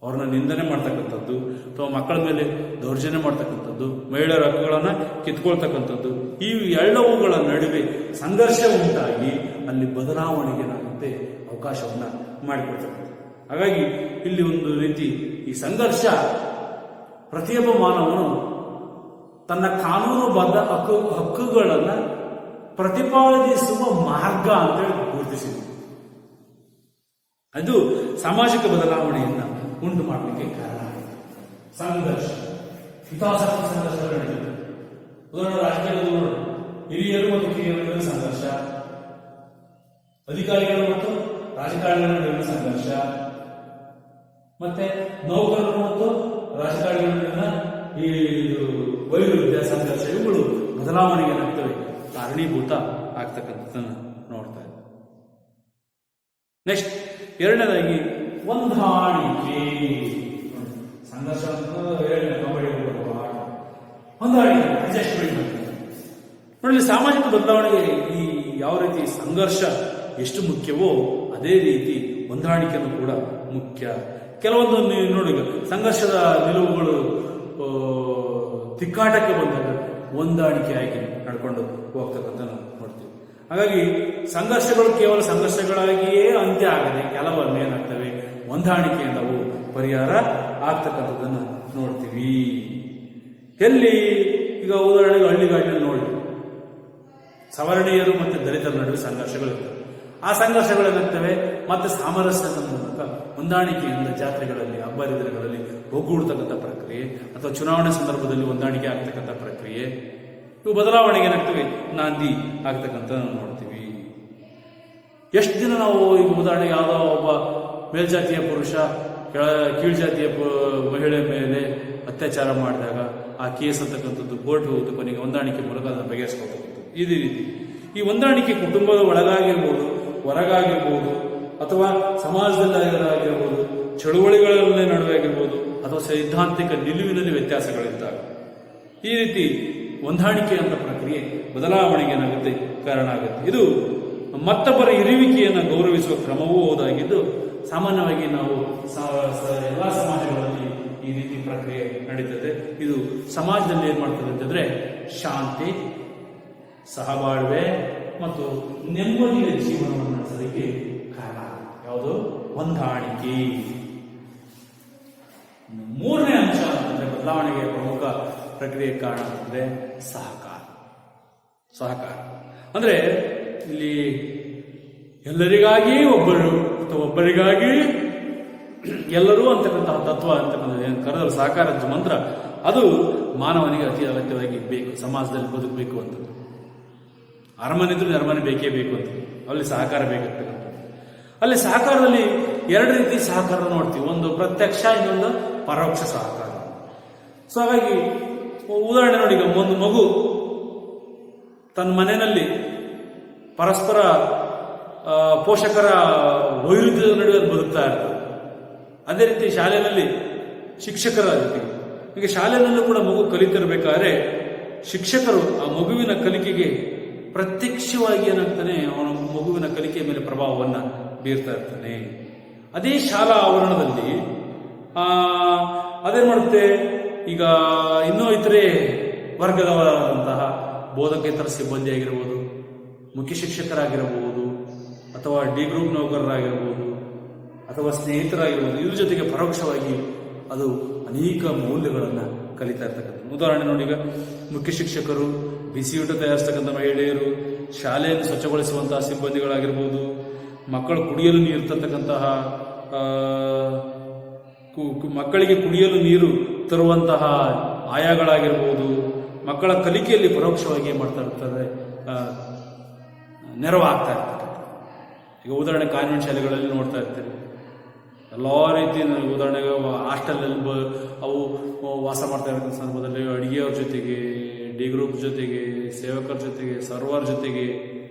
ಅವ್ರನ್ನ ನಿಂದನೆ ಮಾಡ್ತಕ್ಕಂಥದ್ದು, ಅಥವಾ ಮಕ್ಕಳ ಮೇಲೆ ದೌರ್ಜನ್ಯ ಮಾಡ್ತಕ್ಕಂಥದ್ದು, ಮಹಿಳೆಯರ ಹಕ್ಕುಗಳನ್ನು ಕಿತ್ಕೊಳ್ತಕ್ಕಂಥದ್ದು, ಈ ಎಲ್ಲವುಗಳ ನಡುವೆ ಸಂಘರ್ಷ ಉಂಟಾಗಿ ಅಲ್ಲಿ ಬದಲಾವಣೆಗೆ ನಾವಂತೆ ಅವಕಾಶವನ್ನ ಮಾಡಿಕೊಡ್ತಕ್ಕಂಥದ್ದು. ಹಾಗಾಗಿ ಇಲ್ಲಿ ಒಂದು ರೀತಿ ಈ ಸಂಘರ್ಷ ಪ್ರತಿಯೊಬ್ಬ ಮಾನವನು ತನ್ನ ಕಾನೂನುಬದ್ಧ ಹಕ್ಕುಗಳನ್ನು ಪ್ರತಿಪಾದಿಸುವ ಮಾರ್ಗ ಅಂತೇಳಿ ಗುರುತಿಸಿದೆ. ಅದು ಸಾಮಾಜಿಕ ಬದಲಾವಣೆಯನ್ನು ಉಂಟು ಮಾಡಲಿಕ್ಕೆ ಕಾರಣ. ಸಂಘರ್ಷ, ಹಿತಾಸಕ್ತಿ ಸಂಘರ್ಷಗಳು ನಡೆಯುತ್ತೆ. ಉದಾಹರಣೆ ರಾಜಕೀಯದಲ್ಲಿ ನೋಡಿ, ಹಿರಿಯರು ಮತ್ತು ಕಿರಿಯರ ನಡುವಿನ ಸಂಘರ್ಷ, ಅಧಿಕಾರಿಗಳು ಮತ್ತು ರಾಜಕಾರಣಿಗಳ ನಡುವಿನ ಸಂಘರ್ಷ, ಮತ್ತೆ ನೌಕರರು ಮತ್ತು ರಾಜಕಾರಣಿಗಳ ನಡುವಿನ ಈ ವೈರುಧ್ಯ ಸಂಘರ್ಷ, ಇವುಗಳು ಬದಲಾವಣೆಗೆ ಏನಾಗ್ತವೆ, ಕಾರಣೀಭೂತ ಆಗ್ತಕ್ಕಂಥದ್ದನ್ನು ನೋಡ್ತಾ ಇದ್ದಾರೆ. ನೆಕ್ಸ್ಟ್, ಎರಡನೇದಾಗಿ ಹೊಂದಾಣಿಕೆ. ಸಂಘರ್ಷ ಹೊಂದಾಣಿಕೆ, ಅಡ್ಜಸ್ಟ್ಮೆಂಟ್. ನೋಡಿ, ಸಾಮಾಜಿಕ ಬದಲಾವಣೆಗೆ ಈ ಯಾವ ರೀತಿ ಸಂಘರ್ಷ ಎಷ್ಟು ಮುಖ್ಯವೋ ಅದೇ ರೀತಿ ಹೊಂದಾಣಿಕೆನೂ ಕೂಡ ಮುಖ್ಯ. ಕೆಲವೊಂದು ನೋಡಿ, ಸಂಘರ್ಷದ ನಿಲುವುಗಳು ತಿಕ್ಕಾಟಕ್ಕೆ ಬಂದಾಗ ಹೊಂದಾಣಿಕೆಯಾಗಿ ನಡ್ಕೊಂಡು ಹೋಗ್ತಕ್ಕಂಥ ನೋಡ್ತೀವಿ. ಹಾಗಾಗಿ ಸಂಘರ್ಷಗಳು ಕೇವಲ ಸಂಘರ್ಷಗಳಾಗಿಯೇ ಅಂತ್ಯ ಆಗದೆ ಕೆಲವೊಮ್ಮೆ ಏನಾಗ್ತವೆ, ಹೊಂದಾಣಿಕೆಯಿಂದ ಅವು ಪರಿಹಾರ ಆಗ್ತಕ್ಕಂಥದ್ದನ್ನು ನೋಡ್ತೀವಿ. ಎಲ್ಲಿ ಈಗ ಉದಾಹರಣೆಗೆ ಹಳ್ಳಿಗಾಡಿನಲ್ಲಿ ನೋಡಿ, ಸವರ್ಣೀಯರು ಮತ್ತು ದಲಿತರ ನಡುವೆ ಸಂಘರ್ಷಗಳಿರ್ತವೆ. ಆ ಸಂಘರ್ಷಗಳೇನಾಗ್ತವೆ ಮತ್ತೆ ಸಾಮರಸ್ಯದ ಮೂಲಕ ಹೊಂದಾಣಿಕೆಯಿಂದ ಜಾತ್ರೆಗಳಲ್ಲಿ, ಹಬ್ಬರಿದಿನಗಳಲ್ಲಿ ಒಗ್ಗೂಡ್ತಕ್ಕಂಥ ಪ್ರಕ್ರಿಯೆ, ಅಥವಾ ಚುನಾವಣೆ ಸಂದರ್ಭದಲ್ಲಿ ಹೊಂದಾಣಿಕೆ ಆಗ್ತಕ್ಕಂಥ ಪ್ರಕ್ರಿಯೆ, ಇವು ಬದಲಾವಣೆಗೆ ಏನಾಗ್ತವೆ, ನಾಂದಿ ಆಗ್ತಕ್ಕಂಥ ನೋಡ್ತೀವಿ. ಎಷ್ಟು ದಿನ ನಾವು ಈಗ ಉದಾಹರಣೆಗೆ ಯಾವುದೋ ಒಬ್ಬ ಮೇಲ್ಜಾತಿಯ ಪುರುಷ ಕೀಳ್ಜಾತಿಯ ಮಹಿಳೆ ಮೇಲೆ ಅತ್ಯಾಚಾರ ಮಾಡಿದಾಗ ಆ ಕೇಸ್ ಅಂತಕ್ಕಂಥದ್ದು ಕೋರ್ಟ್ ಹೋಗುತ್ತೆ, ಕೊನೆಗೆ ಹೊಂದಾಣಿಕೆ ಮೂಲಕ ಅದನ್ನು ಬಗೆಹರಿಸ್ಕೊಳ್ತಕ್ಕಂಥದ್ದು. ಇದೇ ರೀತಿ ಈ ಹೊಂದಾಣಿಕೆ ಕುಟುಂಬದ ಒಳಗಾಗಿರ್ಬೋದು, ಹೊರಗಾಗಿರ್ಬೋದು, ಅಥವಾ ಸಮಾಜದಲ್ಲಾಗಿರ್ಬೋದು, ಚಳುವಳಿಗಳಲ್ಲಿ ನಡುವೆ ಆಗಿರ್ಬೋದು, ಅಥವಾ ಸೈದ್ಧಾಂತಿಕ ನಿಲುವಿನಲ್ಲಿ ವ್ಯತ್ಯಾಸಗಳಿದ್ದಾಗ ಈ ರೀತಿ ಹೊಂದಾಣಿಕೆ ಅಂತ ಪ್ರಕ್ರಿಯೆ ಬದಲಾವಣೆಗೆ ಏನಾಗುತ್ತೆ ಕಾರಣ ಆಗುತ್ತೆ. ಇದು ಮತ್ತೊಬ್ಬರ ಇರುವಿಕೆಯನ್ನು ಗೌರವಿಸುವ ಕ್ರಮವೂ ಹೌದಾಗಿದ್ದು, ಸಾಮಾನ್ಯವಾಗಿ ನಾವು ಎಲ್ಲ ಸಮಾಜಗಳಲ್ಲಿ ಈ ರೀತಿ ಪ್ರಕ್ರಿಯೆ ನಡೀತದೆ. ಇದು ಸಮಾಜದಲ್ಲಿ ಏನ್ ಮಾಡ್ತದೆ ಅಂತಂದ್ರೆ ಶಾಂತಿ, ಸಹಬಾಳ್ವೆ ಮತ್ತು ನೆಮ್ಮದಿಯ ಜೀವನವನ್ನು ನಡೆಸಲಿಕ್ಕೆ ಕಾರಣ. ಯಾವುದು? ಹೊಂದಾಣಿಕೆ. ಮೂರನೇ ಅಂಶ ಅಂತಂದ್ರೆ ಬದಲಾವಣೆಗೆ ಪ್ರಮುಖ ಪ್ರಕ್ರಿಯೆ ಕಾರಣ ಅಂತಂದ್ರೆ ಸಹಕಾರ. ಅಂದ್ರೆ ಇಲ್ಲಿ ಎಲ್ಲರಿಗಾಗಿ ಒಬ್ಬರು ಅಥವಾ ಒಬ್ಬರಿಗಾಗಿ ಎಲ್ಲರೂ ಅಂತಕ್ಕಂತಹ ತತ್ವ ಅಂತಕ್ಕಂಥದ್ದು ಏನು ಕರೆದ ಸಹಕಾರದ ಮಂತ್ರ, ಅದು ಮಾನವನಿಗೆ ಅತಿ ಅಗತ್ಯವಾಗಿ ಬೇಕು. ಸಮಾಜದಲ್ಲಿ ಬದುಕಬೇಕು ಅಂತ ಅರಮನೆ ಇದ್ರೂ ಅರಮನೆ ಬೇಕೇ ಬೇಕು ಅಂತ, ಅಲ್ಲಿ ಸಹಕಾರ ಬೇಕಾಗ್ತಕ್ಕಂಥದ್ದು. ಅಲ್ಲಿ ಸಹಕಾರದಲ್ಲಿ ಎರಡು ರೀತಿ ಸಹಕಾರ ನೋಡ್ತೀವಿ, ಒಂದು ಪ್ರತ್ಯಕ್ಷ, ಇನ್ನೊಂದು ಪರೋಕ್ಷ ಸಹಕಾರ. ಸೊ ಹಾಗಾಗಿ ಉದಾಹರಣೆ ನೋಡಿ, ಈಗ ಒಂದು ಮಗು ತನ್ನ ಮನೆಯಲ್ಲಿ ಪರಸ್ಪರ ಪೋಷಕರ ವೈರುಧ್ಯದ ನಡುವೆ ಬದುಕ್ತಾ ಇರ್ತದೆ. ಅದೇ ರೀತಿ ಶಾಲೆಯಲ್ಲಿ ಶಿಕ್ಷಕರ ಜೊತೆಗೆ, ಈಗ ಶಾಲೆಯಲ್ಲೂ ಕೂಡ ಮಗು ಕಲಿತಿರ್ಬೇಕಾದ್ರೆ ಶಿಕ್ಷಕರು ಆ ಮಗುವಿನ ಕಲಿಕೆಗೆ ಪ್ರತ್ಯಕ್ಷವಾಗಿ ಏನಾಗ್ತಾನೆ, ಅವನ ಮಗುವಿನ ಕಲಿಕೆಯ ಮೇಲೆ ಪ್ರಭಾವವನ್ನ ಬೀರ್ತಾ ಇರ್ತಾನೆ. ಅದೇ ಶಾಲಾ ಆವರಣದಲ್ಲಿ ಅದೇನ್ ಮಾಡುತ್ತೆ, ಈಗ ಇನ್ನೂ ಇತರೆ ವರ್ಗದವರಾದಂತಹ ಬೋಧಕೇತರ ಸಿಬ್ಬಂದಿ ಆಗಿರ್ಬೋದು, ಮುಖ್ಯ ಶಿಕ್ಷಕರಾಗಿರಬಹುದು, ಅಥವಾ ಡಿ ಗ್ರೂಪ್ ನೌಕರರಾಗಿರ್ಬೋದು, ಅಥವಾ ಸ್ನೇಹಿತರಾಗಿರ್ಬೋದು, ಇದ್ರ ಜೊತೆಗೆ ಪರೋಕ್ಷವಾಗಿ ಅದು ಅನೇಕ ಮೌಲ್ಯಗಳನ್ನು ಕಲಿತಾ ಇರ್ತಕ್ಕಂಥ. ಉದಾಹರಣೆ ನೋಡಿ, ಈಗ ಮುಖ್ಯ ಶಿಕ್ಷಕರು, ಬಿಸಿಯೂಟ ತಯಾರಿಸ್ತಕ್ಕಂಥ ಮಹಿಳೆಯರು, ಶಾಲೆಯನ್ನು ಸ್ವಚ್ಛಗೊಳಿಸುವಂತಹ ಸಿಬ್ಬಂದಿಗಳಾಗಿರ್ಬೋದು, ಮಕ್ಕಳು ಕುಡಿಯಲು ನೀರು ತರ್ತಕ್ಕಂತಹ ಮಕ್ಕಳಿಗೆ ಕುಡಿಯಲು ನೀರು ತರುವಂತಹ ಆಯಾಗಳಾಗಿರ್ಬೋದು, ಮಕ್ಕಳ ಕಲಿಕೆಯಲ್ಲಿ ಪರೋಕ್ಷವಾಗಿ ಏನ್ ಮಾಡ್ತಾ ಇರ್ತಾರೆ, ನೆರವಾಗ್ತಾ ಇರ್ತಕ್ಕಂಥ. ಈಗ ಉದಾಹರಣೆ ಕಾನ್ವೆಂಟ್ ಶಾಲೆಗಳಲ್ಲಿ ನೋಡ್ತಾ ಇರ್ತೀರಿ, ಎಲ್ಲ ರೀತಿಯ ಉದಾಹರಣೆಗೆ ಹಾಸ್ಟೆಲ್ನಲ್ಲಿ ಅವು ವಾಸ ಮಾಡ್ತಾ ಇರೋ ಸಂದರ್ಭದಲ್ಲಿ ಅಡುಗೆಯವ್ರ ಜೊತೆಗೆ, ಡಿ ಗ್ರೂಪ್ ಜೊತೆಗೆ, ಸೇವಕರ ಜೊತೆಗೆ, ಸರ್ವರ್ ಜೊತೆಗೆ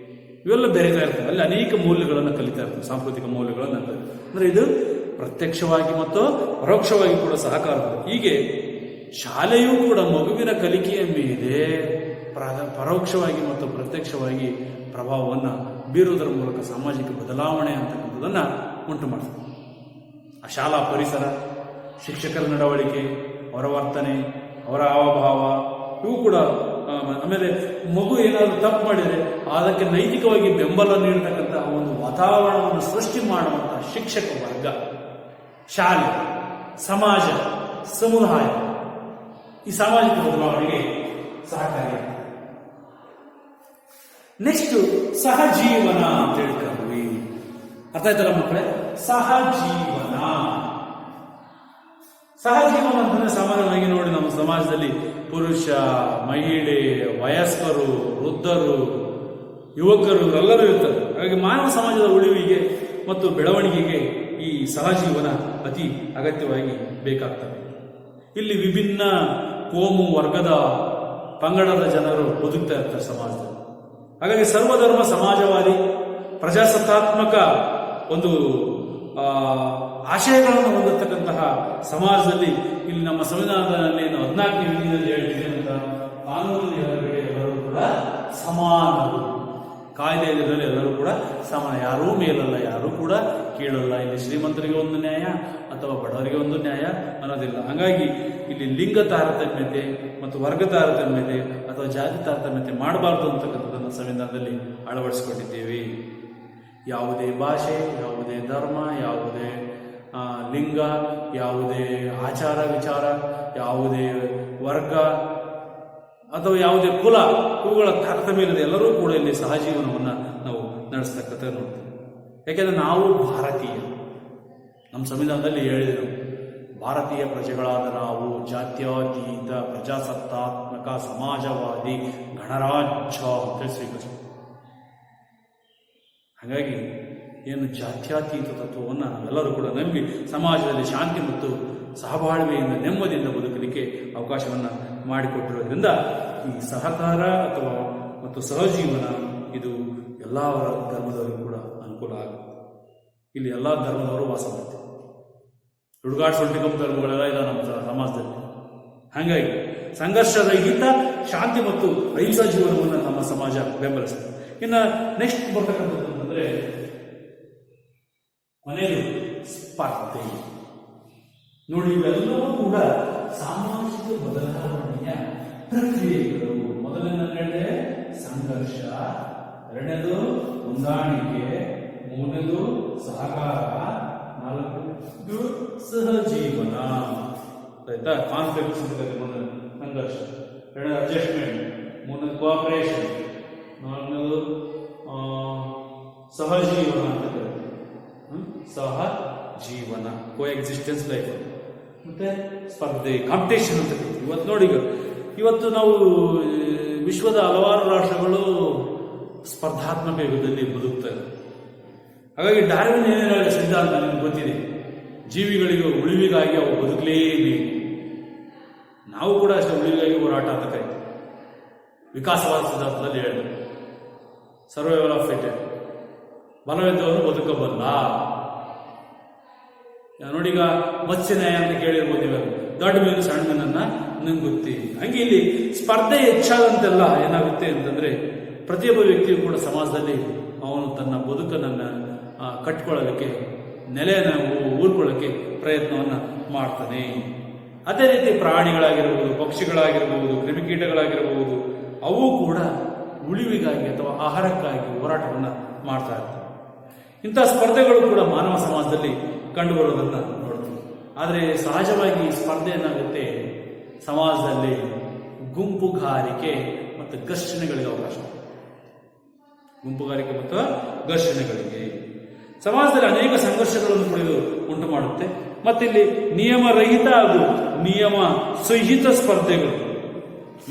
ಇವೆಲ್ಲ ಬೆರೀತಾ ಇರ್ತವೆ. ಅಲ್ಲಿ ಅನೇಕ ಮೌಲ್ಯಗಳನ್ನು ಕಲಿತಾ ಇರ್ತವೆ, ಸಾಂಸ್ಕೃತಿಕ ಮೌಲ್ಯಗಳನ್ನು ಅಂದ್ರೆ ಇದು ಪ್ರತ್ಯಕ್ಷವಾಗಿ ಮತ್ತು ಪರೋಕ್ಷವಾಗಿ ಕೂಡ ಸಹಕಾರ. ಹೀಗೆ ಶಾಲೆಯೂ ಕೂಡ ಮಗುವಿನ ಕಲಿಕೆಯ ಮೇಲೆ ಪರೋಕ್ಷವಾಗಿ ಮತ್ತು ಪ್ರತ್ಯಕ್ಷವಾಗಿ ಪ್ರಭಾವವನ್ನು ಬೀರುವುದರ ಮೂಲಕ ಸಾಮಾಜಿಕ ಬದಲಾವಣೆ ಅಂತಕ್ಕಂಥದ್ದನ್ನು ಉಂಟು ಮಾಡ್ತದೆ. ಆ ಶಾಲಾ ಪರಿಸರ, ಶಿಕ್ಷಕರ ನಡವಳಿಕೆ, ಅವರ ವರ್ತನೆ, ಅವರ ಹಾವಭಾವ ಇವು ಕೂಡ, ಆಮೇಲೆ ಮಗು ಏನಾದರೂ ತಪ್ಪು ಮಾಡಿದರೆ ಅದಕ್ಕೆ ನೈತಿಕವಾಗಿ ಬೆಂಬಲ ನೀಡತಕ್ಕಂತಹ ಒಂದು ವಾತಾವರಣವನ್ನು ಸೃಷ್ಟಿ ಮಾಡುವಂತಹ ಶಿಕ್ಷಕ ವರ್ಗ, ಶಾಲೆ, ಸಮಾಜ, ಸಮುದಾಯ ಈ ಸಾಮಾಜಿಕ ಬದಲಾವಣೆಗೆ ಸಹಕಾರಿಯಾಗಿದೆ. ನೆಕ್ಸ್ಟ್ ಸಹಜೀವನ ಅಂತ ಹೇಳ್ತೀವಿ. ಅರ್ಥ ಆಯ್ತಲ್ಲ ಮಕ್ಕಳೇ? ಸಹಜೀವನ ಅಂತಂದ್ರೆ ಸಾಮಾನ್ಯವಾಗಿ ನೋಡಿ, ನಮ್ಮ ಸಮಾಜದಲ್ಲಿ ಪುರುಷ, ಮಹಿಳೆ, ವಯಸ್ಕರು, ವೃದ್ಧರು, ಯುವಕರು ಎಲ್ಲರೂ ಇರ್ತಾರೆ. ಹಾಗಾಗಿ ಮಾನವ ಸಮಾಜದ ಉಳಿವಿಗೆ ಮತ್ತು ಬೆಳವಣಿಗೆಗೆ ಈ ಸಹಜೀವನ ಅತಿ ಅಗತ್ಯವಾಗಿ ಬೇಕಾಗ್ತದೆ. ಇಲ್ಲಿ ವಿಭಿನ್ನ ಕೋಮು, ವರ್ಗದ, ಪಂಗಡದ ಜನರು ಬದುಕ್ತಾ ಇರ್ತಾರೆ ಸಮಾಜದಲ್ಲಿ. ಹಾಗಾಗಿ ಸರ್ವಧರ್ಮ ಸಮಾಜವಾದಿ ಪ್ರಜಾಸತ್ತಾತ್ಮಕ ಒಂದು ಆಶಯಗಳನ್ನು ಹೊಂದಿರತಕ್ಕಂತಹ ಸಮಾಜದಲ್ಲಿ ಇಲ್ಲಿ ನಮ್ಮ ಸಂವಿಧಾನದಲ್ಲಿ 14ನೇ ವಿಧಿಯಲ್ಲಿ ಹೇಳ್ತಿದೆ ಅಂತ, ಕಾನೂನಿನ ಎಲ್ಲರೂ ಕೂಡ ಸಮಾನರು, ಕಾಯ್ದೆಯಲ್ಲಿ ಎಲ್ಲರೂ ಕೂಡ ಸಮಾನ, ಯಾರೂ ಮೇಲಲ್ಲ, ಯಾರೂ ಕೂಡ ಕೀಳಲ್ಲ. ಇಲ್ಲಿ ಶ್ರೀಮಂತರಿಗೆ ಒಂದು ನ್ಯಾಯ ಅಥವಾ ಬಡವರಿಗೆ ಒಂದು ನ್ಯಾಯ ಅನ್ನೋದಿಲ್ಲ. ಹಾಗಾಗಿ ಇಲ್ಲಿ ಲಿಂಗ ತಾರತಮ್ಯತೆ ಮತ್ತು ವರ್ಗ ತಾರತಮ್ಯತೆ ಅಥವಾ ಜಾತಿ ತಾರತಮ್ಯತೆ ಮಾಡಬಾರ್ದು ಅಂತಕ್ಕಂಥದ್ದನ್ನು ಸಂವಿಧಾನದಲ್ಲಿ ಅಳವಡಿಸಿಕೊಂಡಿದ್ದೇವೆ. ಯಾವುದೇ ಭಾಷೆ, ಯಾವುದೇ ಧರ್ಮ, ಯಾವುದೇ ಲಿಂಗ, ಯಾವುದೇ ಆಚಾರ ವಿಚಾರ, ಯಾವುದೇ ವರ್ಗ ಅಥವಾ ಯಾವುದೇ ಕುಲ, ಇವುಗಳ ತಾರತಮ್ಯ ಇಲ್ಲದೆ ಎಲ್ಲರೂ ಕೂಡ ಇಲ್ಲಿ ಸಹಜೀವನವನ್ನು ನಾವು ನಡೆಸ್ತಕ್ಕಂಥ ನೋಡ್ತೀವಿ. ಯಾಕೆಂದ್ರೆ ನಾವು ಭಾರತೀಯ, ನಮ್ಮ ಸಂವಿಧಾನದಲ್ಲಿ ಹೇಳಿದರು, ಭಾರತೀಯ ಪ್ರಜೆಗಳಾದ ನಾವು ಜಾತ್ಯತೀತ ಪ್ರಜಾಸತ್ತಾತ್ಮಕ ಸಮಾಜವಾದಿ ಗಣರಾಜ್ಯ ಅಂತ ಸ್ವೀಕರಿಸ. ಹಾಗಾಗಿ ಏನು ಜಾತ್ಯತೀತ ತತ್ವವನ್ನು ನಾವೆಲ್ಲರೂ ಕೂಡ ನಂಬಿ ಸಮಾಜದಲ್ಲಿ ಶಾಂತಿ ಮತ್ತು ಸಹಬಾಳ್ವೆಯಿಂದ ನೆಮ್ಮದಿಯಿಂದ ಬದುಕಲಿಕ್ಕೆ ಅವಕಾಶವನ್ನು ಮಾಡಿಕೊಟ್ಟಿರೋದ್ರಿಂದ ಈ ಸಹಕಾರ ಅಥವಾ ಮತ್ತು ಸಹಜೀವನ ಇದು ಎಲ್ಲ ಧರ್ಮದವರಿಗೂ ಕೂಡ ಅನುಕೂಲ ಆಗುತ್ತೆ. ಇಲ್ಲಿ ಎಲ್ಲ ಧರ್ಮದವರು ವಾಸ ಮಾಡ್ತಾರೆ. ಹುಡುಗಾಟ ಸೊಂಟಿಕಂ ಧರ್ಮಗಳೆಲ್ಲ ಇದೆ ನಮ್ಮ ಸಮಾಜದಲ್ಲಿ. ಹಾಗಾಗಿ ಸಂಘರ್ಷರಹಿತ ಶಾಂತಿ ಮತ್ತು ಅಹಿಂಸಾ ಜೀವನವನ್ನು ನಮ್ಮ ಸಮಾಜ ಬೆಂಬಲಿಸ್ತದೆ. ಇನ್ನು ನೆಕ್ಸ್ಟ್ ಬರ್ತಕ್ಕಂಥದ್ದು ಅಂತಂದ್ರೆ ಮನೆಯದು ಸ್ಪರ್ಧೆ. ನೋಡಿ, ಇವೆಲ್ಲವೂ ಕೂಡ ಸಾಮಾಜಿಕ ಬದಲಾವಣೆಯ ಪ್ರಕ್ರಿಯೆಗಳು. ಮೊದಲನೇ ಹೇಳಿದ್ರೆ ಸಂಘರ್ಷ, ಎರಡನೇದು ಹೊಂದಾಣಿಕೆ, ಮೂರನೇದು ಸಹಕಾರ, ನಾಲ್ಕನೇದು ಸಹಜೀವನ. ಆಯ್ತಾ? ಕಾನ್ಫ್ಲಿಕ್ಟ್ ಸಂಘರ್ಷ, ಎರಡನೇದು ಅಡ್ಜಸ್ಟ್ಮೆಂಟ್, ಮೂರನೇದು ಕೋಆಪರೇಷನ್, ನಾಲ್ಕನೇದು ಸಹಜೀವನ ಅಂತ ಕರೀತಾರೆ. ಸಹಜೀವನ, ಕೋ ಎಕ್ಸಿಸ್ಟೆನ್ಸ್ ಲೈಫ್. ಮತ್ತೆ ಸ್ಪರ್ಧೆ, ಕಾಂಪಿಟೇಷನ್ ಅಂತ ಕರೀತೀವಿ. ಇವತ್ತು ನೋಡಿ, ಇವತ್ತು ನಾವು ವಿಶ್ವದ ಹಲವಾರು ರಾಷ್ಟ್ರಗಳು ಸ್ಪರ್ಧಾತ್ಮಕ ಯುಗದಲ್ಲಿ ಬದುಕ್ತಾರೆ. ಹಾಗಾಗಿ ಡಾರ್ವಿನ್ ಏನೇನು ಹೇಳಿದ ಸಿದ್ಧಾಂತ ನಿಮ್ಗೆ ಗೊತ್ತಿದೆ. ಜೀವಿಗಳಿಗೆ ಉಳಿವಿಗಾಗಿ ಅವು ಬದುಕಲೇಬೇಕು. ನಾವು ಕೂಡ ಅಷ್ಟೇ ಉಳಿವಿಗಾಗಿ ಹೋರಾಟ ಅಂತ ಕರೀತೀವಿ. ವಿಕಾಸವಾದ ಸಿದ್ಧಾಂತದಲ್ಲಿ ಹೇಳಿದ್ರು ಸರ್ವೈವಲ್ ಆಫ್ ಫಿಟೆಸ್ಟ್, ಬಲವಿದ್ದವನು ಬದುಕಬಲ್ಲ. ನೋಡಿ, ಈಗ ಮತ್ಸ್ಯನ್ಯಾಯ ಅಂತ ಕೇಳಿರ್ಬೋದು ಇವಾಗ, ದೊಡ್ಡ ಮೀನು ಸಣ್ಣ ಮೀನನ್ನ ನುಂಗುತ್ತೆ. ಹಂಗೆ ಇಲ್ಲಿ ಸ್ಪರ್ಧೆ ಹೆಚ್ಚಾದಂತೆಲ್ಲ ಏನಾಗುತ್ತೆ ಅಂತಂದ್ರೆ ಪ್ರತಿಯೊಬ್ಬ ವ್ಯಕ್ತಿಯು ಕೂಡ ಸಮಾಜದಲ್ಲಿ ಅವನು ತನ್ನ ಬದುಕನ್ನು ಕಟ್ಕೊಳ್ಳೋದಕ್ಕೆ, ನೆಲೆಯನ್ನು ಊರ್ಕೊಳ್ಳೋಕ್ಕೆ ಪ್ರಯತ್ನವನ್ನು ಮಾಡ್ತಾನೆ. ಅದೇ ರೀತಿ ಪ್ರಾಣಿಗಳಾಗಿರ್ಬೋದು, ಪಕ್ಷಿಗಳಾಗಿರ್ಬೋದು, ಕ್ರಿಮಿಕೀಟಗಳಾಗಿರ್ಬೋದು, ಅವು ಕೂಡ ಉಳಿವಿಗಾಗಿ ಅಥವಾ ಆಹಾರಕ್ಕಾಗಿ ಹೋರಾಟವನ್ನು ಮಾಡ್ತಾ ಇರ್ತವೆ. ಇಂಥ ಸ್ಪರ್ಧೆಗಳು ಕೂಡ ಮಾನವ ಸಮಾಜದಲ್ಲಿ ಕಂಡುಬರುವುದನ್ನು ನೋಡ್ತೀವಿ. ಆದರೆ ಸಹಜವಾಗಿ ಸ್ಪರ್ಧೆ ಏನಾಗುತ್ತೆ, ಸಮಾಜದಲ್ಲಿ ಗುಂಪುಗಾರಿಕೆ ಮತ್ತು ಘರ್ಷಣೆಗಳಿಗೆ ಅವಕಾಶ. ಗುಂಪುಗಾರಿಕೆ ಮತ್ತು ಘರ್ಷಣೆಗಳಿಗೆ ಸಮಾಜದಲ್ಲಿ ಅನೇಕ ಸಂಘರ್ಷಗಳನ್ನು ಕೂಡ ಇದು ಉಂಟು ಮಾಡುತ್ತೆ. ಮತ್ತಿಲ್ಲಿ ನಿಯಮರಹಿತ ಹಾಗೂ ನಿಯಮ ಸಹಿತ ಸ್ಪರ್ಧೆಗಳು,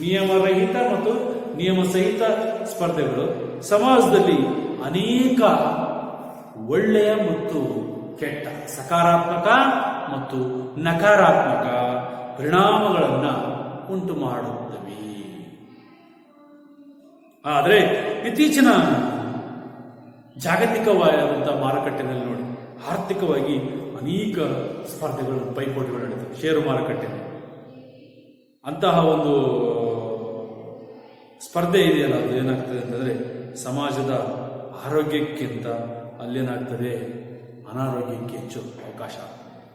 ನಿಯಮರಹಿತ ಮತ್ತು ನಿಯಮ ಸಹಿತ ಸ್ಪರ್ಧೆಗಳು ಸಮಾಜದಲ್ಲಿ ಅನೇಕ ಒಳ್ಳೆಯ ಮತ್ತು ಕೆಟ್ಟ, ಸಕಾರಾತ್ಮಕ ಮತ್ತು ನಕಾರಾತ್ಮಕ ಪರಿಣಾಮಗಳನ್ನು ಉಂಟು ಮಾಡುತ್ತವೆ. ಆದರೆ ಇತ್ತೀಚಿನ ಜಾಗತಿಕವಾದಂತಹ ಮಾರುಕಟ್ಟೆಯಲ್ಲಿ ನೋಡಿ, ಆರ್ಥಿಕವಾಗಿ ಅನೇಕ ಸ್ಪರ್ಧೆಗಳು, ಪೈಪೋಟಿಗಳು ನಡೀತವೆ. ಷೇರು ಮಾರುಕಟ್ಟೆ ಅಂತಹ ಒಂದು ಸ್ಪರ್ಧೆ ಇದೆಯಲ್ಲ, ಅದು ಏನಾಗ್ತದೆ ಅಂತಂದ್ರೆ ಸಮಾಜದ ಆರೋಗ್ಯಕ್ಕಿಂತ ಅಲ್ಲೇನಾಗ್ತದೆ, ಅನಾರೋಗ್ಯಕ್ಕೆ ಹೆಚ್ಚು ಅವಕಾಶ.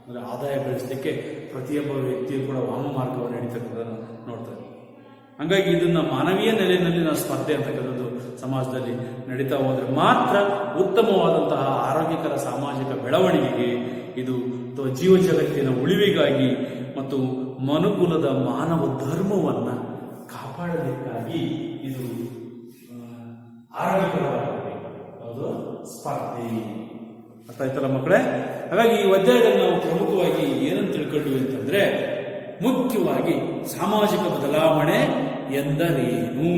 ಅಂದರೆ ಆದಾಯ ಗಳಿಸಲಿಕ್ಕೆ ಪ್ರತಿಯೊಬ್ಬ ವ್ಯಕ್ತಿಯು ಕೂಡ ವಾಮ ಮಾರ್ಗವನ್ನು ನಡೀತಕ್ಕಂಥದ್ದನ್ನು ನೋಡ್ತಾರೆ. ಹಾಗಾಗಿ ಇದನ್ನ ಮಾನವೀಯ ನೆಲೆಯಲ್ಲಿ ನಾವು ಸ್ಪರ್ಧೆ ಅಂತಕ್ಕಂಥದ್ದು ಸಮಾಜದಲ್ಲಿ ನಡೀತಾ ಹೋದ್ರೆ ಮಾತ್ರ ಉತ್ತಮವಾದಂತಹ ಆರೋಗ್ಯಕರ ಸಾಮಾಜಿಕ ಬೆಳವಣಿಗೆಗೆ, ಇದು ಜೀವ ಜಗತ್ತಿನ ಉಳಿವಿಗಾಗಿ ಮತ್ತು ಮನುಕುಲದ ಮಾನವ ಧರ್ಮವನ್ನು ಕಾಪಾಡಲಿಕ್ಕಾಗಿ ಇದು ಆರೋಗ್ಯಕರವಾಗಬೇಕು. ಅದು ಸ್ಪರ್ಧೆ. ಅರ್ಥ ಆಯ್ತಲ್ಲ ಮಕ್ಕಳೇ? ಹಾಗಾಗಿ ಈ ಅಧ್ಯಾಯದಲ್ಲಿ ನಾವು ಪ್ರಮುಖವಾಗಿ ಏನನ್ನು ತಿಳ್ಕೊಂಡ್ವಿ ಅಂತಂದ್ರೆ, ಮುಖ್ಯವಾಗಿ ಸಾಮಾಜಿಕ ಬದಲಾವಣೆ ಎಂದರೇನು